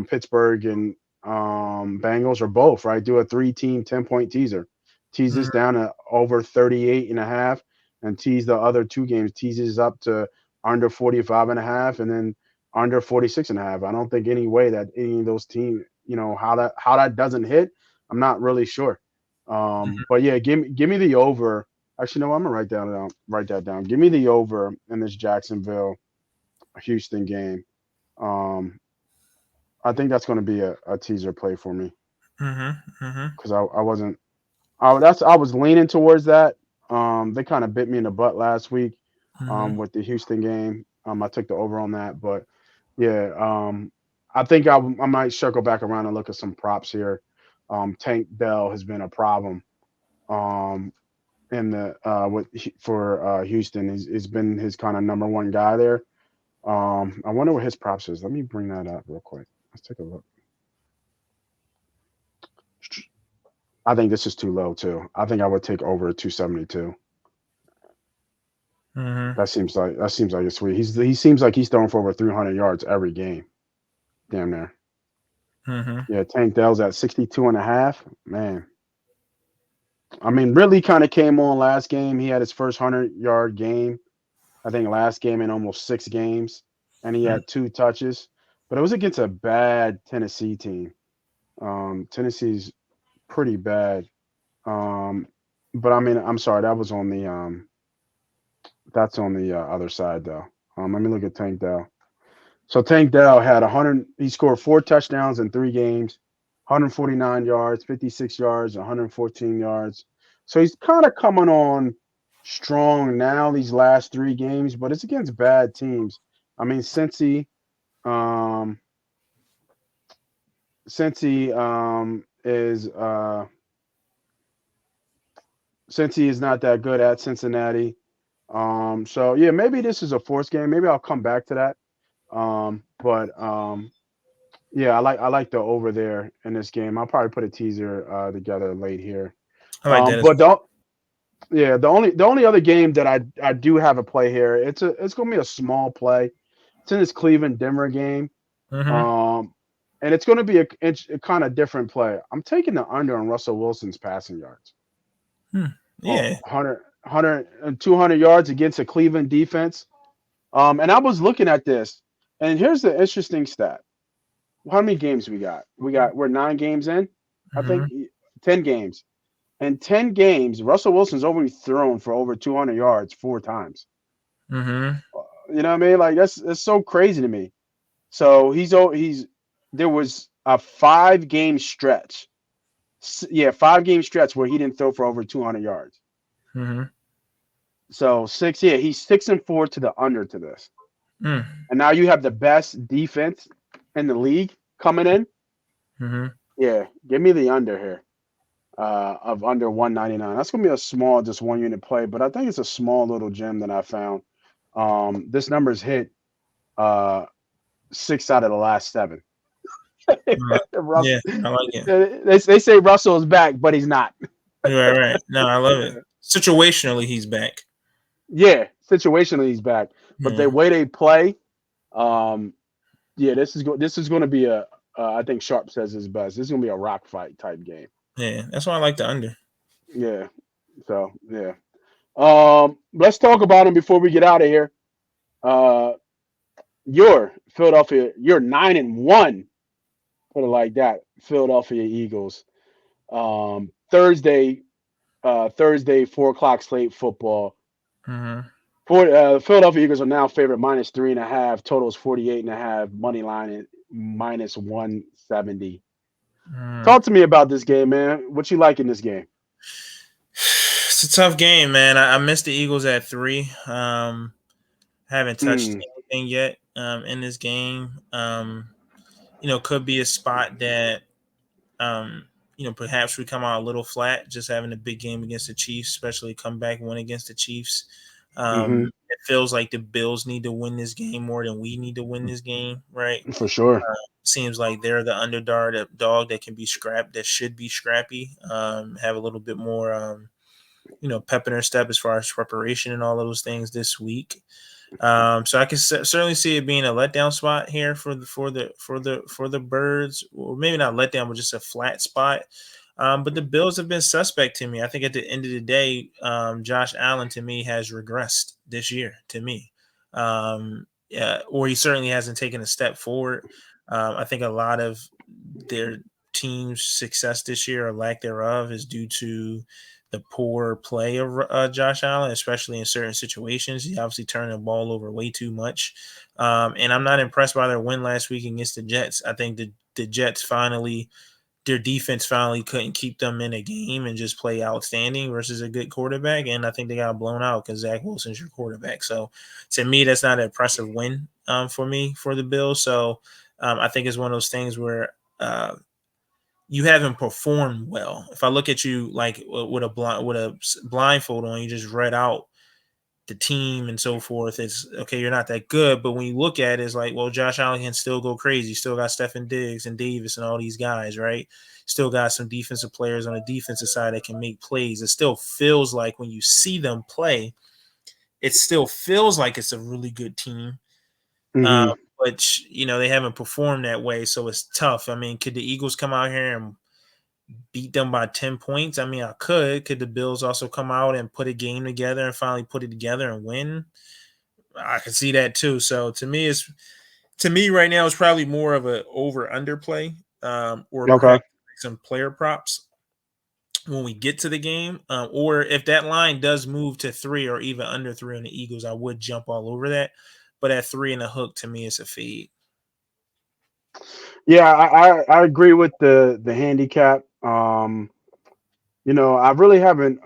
Pittsburgh and Bengals or both, right? Do a 3-team 10-point teaser. Tease this down at over 38.5, and tease the other two games, teases up to under 45.5, and then under 46.5. I don't think any way that any of those teams, how that doesn't hit. I'm not really sure. But yeah, give me the over. Actually, no, I'm gonna write that down. Give me the over in this Jacksonville Houston game. Um, I think that's going to be a teaser play for me because I wasn't. I was leaning towards that. They kind of bit me in the butt last week. With the Houston game. I took the over on that, but yeah. I think I might circle back around and look at some props here. Tank Dell has been a problem. In the for Houston, he's been his kind of number one guy there. I wonder what his props is. Let me bring that up real quick. Let's take a look. I think this is too low too. I think I would take over 272. That seems like it's sweet. He seems like he's throwing for over 300 yards every game. Damn near. Yeah, Tank Dell's at 62.5. Man. I mean, really kind of came on last game. He had his first 100-yard game, I think last game in almost 6 games, and he had 2 touches. But it was against a bad Tennessee team. Tennessee's pretty bad. But I mean, I'm sorry, that was on the that's on the other side though. Let me look at Tank Dell. So Tank Dell had 100. He scored 4 touchdowns in 3 games, 149 yards, 56 yards, 114 yards. So he's kind of coming on strong now these last 3 games, but it's against bad teams. I mean, Cincy is not that good at Cincinnati. So yeah, maybe this is a forced game. Maybe I'll come back to that. Yeah, I like the over there in this game. I'll probably put a teaser together late here. I like that. But the only other game that I do have a play here. It's gonna be a small play. It's in this Cleveland Denver game. And it's gonna be a kind of different play. I'm taking the under on Russell Wilson's passing yards. Yeah. 100 and 200 yards against a Cleveland defense. And I was looking at this, and here's the interesting stat. How many games we got? We're 9 games in, I think 10 games. In 10 games, Russell Wilson's only thrown for over 200 yards 4 times. You know what I mean? Like that's so crazy to me. So there was a 5-game stretch. Yeah, 5-game stretch where he didn't throw for over 200 yards. So he's 6-4 to the under to this. And now you have the best defense in the league coming in. Yeah, give me the under here of under 199. That's gonna be a small, just 1-unit play, but I think it's a small little gem that I found. This number's hit 6 out of the last 7. Yeah, I like it. They say Russell is back, but he's not. Right. No, I love it. Situationally, he's back. Yeah, situationally he's back, but the way they play, this is going to be I think Sharp says his best. This is going to be a rock fight type game. Yeah, that's why I like the under. Yeah. So yeah. Let's talk about him before we get out of here. Your Philadelphia, you're 9-1. Put it like that. Philadelphia Eagles. Thursday, 4:00 slate football. Philadelphia Eagles are now favorite -3.5. Total is 48.5. Money line at -170. Talk to me about this game, man. What you like in this game? It's a tough game, man. I missed the Eagles at 3. Haven't touched anything yet in this game. Could be a spot that perhaps we come out a little flat, just having a big game against the Chiefs, especially comeback win against the Chiefs. It feels like the Bills need to win this game more than we need to win this game, right? For sure. Seems like they're the underdog, dog that can be scrapped, that should be scrappy, have a little bit more, pep in their step as far as preparation and all of those things this week. So I can certainly see it being a letdown spot here for the Birds, or maybe not letdown, but just a flat spot. But the Bills have been suspect to me. I think at the end of the day, Josh Allen to me has regressed this year. To me, or he certainly hasn't taken a step forward. I think a lot of their team's success this year or lack thereof is due to the poor play of Josh Allen, especially in certain situations. He obviously turned the ball over way too much. And I'm not impressed by their win last week against the Jets. I think the Jets their defense finally couldn't keep them in a game and just play outstanding versus a good quarterback. And I think they got blown out because Zach Wilson's your quarterback. So to me, that's not an impressive win for me for the Bills. So I think it's one of those things where you haven't performed well. If I look at you like with a blindfold on, you just read out the team and so forth. It's okay, you're not that good, but when you look at it, it's like, well, Josh Allen can still go crazy. Still got Stephen Diggs and Davis and all these guys, right? Still got some defensive players on the defensive side that can make plays. It still feels like when you see them play, it still feels like it's a really good team. Mm-hmm. But they haven't performed that way, so it's tough. I mean, could the Eagles come out here and beat them by 10 points? I mean, I could. Could the Bills also come out and put a game together and finally put it together and win? I can see that too. So to me right now, it's probably more of an over under play, or Okay. perhaps some player props when we get to the game. Or if that line does move to 3 or even under 3 on the Eagles, I would jump all over that. But at 3 and a hook, to me, it's a fade. Yeah, I agree with the handicap. I really haven't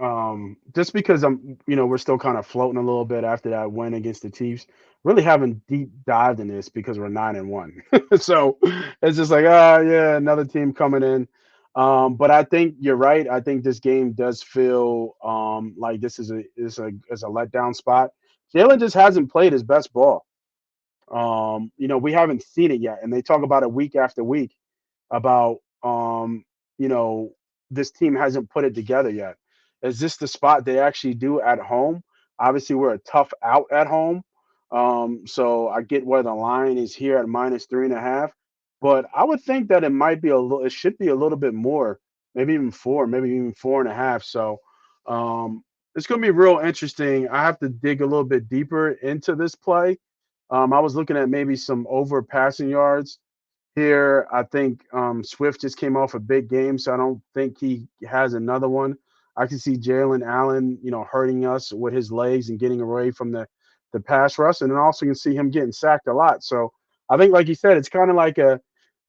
just because we're still kind of floating a little bit after that win against the Chiefs. Really haven't deep dived in this because we're 9-1. So it's just like, yeah, another team coming in. But I think you're right. I think this game does feel like this is a letdown spot. Jalen just hasn't played his best ball. We haven't seen it yet, and they talk about it week after week about you know, this team hasn't put it together yet. Is this the spot they actually do at home? Obviously, we're a tough out at home. So I get where the line is here at -3.5, but I would think that it should be a little bit more, maybe even 4, maybe even 4.5. So it's going to be real interesting. I have to dig a little bit deeper into this play. I was looking at maybe some over passing yards here. I think Swift just came off a big game, so I don't think he has another one. I can see Jalen Allen, hurting us with his legs and getting away from the pass rush, and then also can see him getting sacked a lot. So I think, like you said, it's kind of like a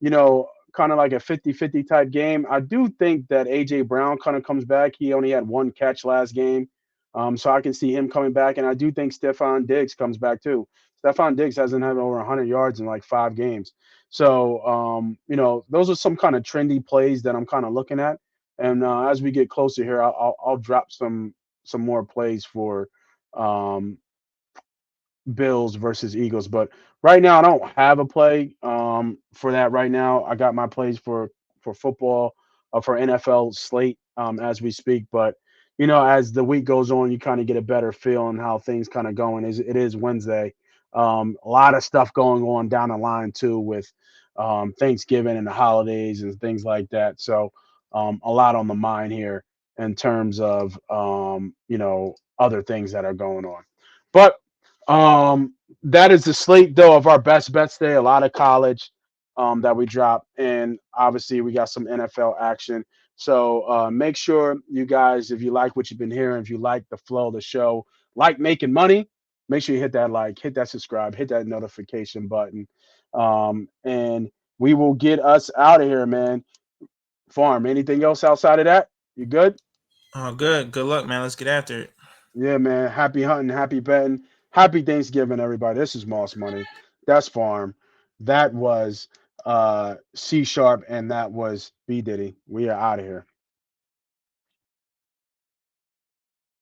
50-50 type game. I do think that AJ Brown kind of comes back. He only had one catch last game. So I can see him coming back, and I do think Stephon Diggs comes back too. Stephon Diggs hasn't had over 100 yards in like 5 games. So, those are some kind of trendy plays that I'm kind of looking at. And as we get closer here, I'll drop some more plays for um, Bills versus Eagles. But right now, I don't have a play for that. Right now, I got my plays for football, for NFL slate as we speak. But as the week goes on, you kind of get a better feel on how things kind of going. It is Wednesday. A lot of stuff going on down the line too with Thanksgiving and the holidays and things like that. So a lot on the mind here in terms of other things that are going on. But that is the slate though of our best bets today. A lot of college that we drop, and obviously we got some NFL action. So make sure you guys, if you like what you've been hearing, if you like the flow of the show, like making money, make sure you hit that like, hit that subscribe, hit that notification button, and we will get us out of here, man. Farm. Anything else outside of that? You good? Oh, good. Good luck, man. Let's get after it. Yeah, man. Happy hunting, happy betting, happy Thanksgiving, everybody. This is Moss Money. That's Farm. That was C Sharp, and that was B Diddy. We are out of here.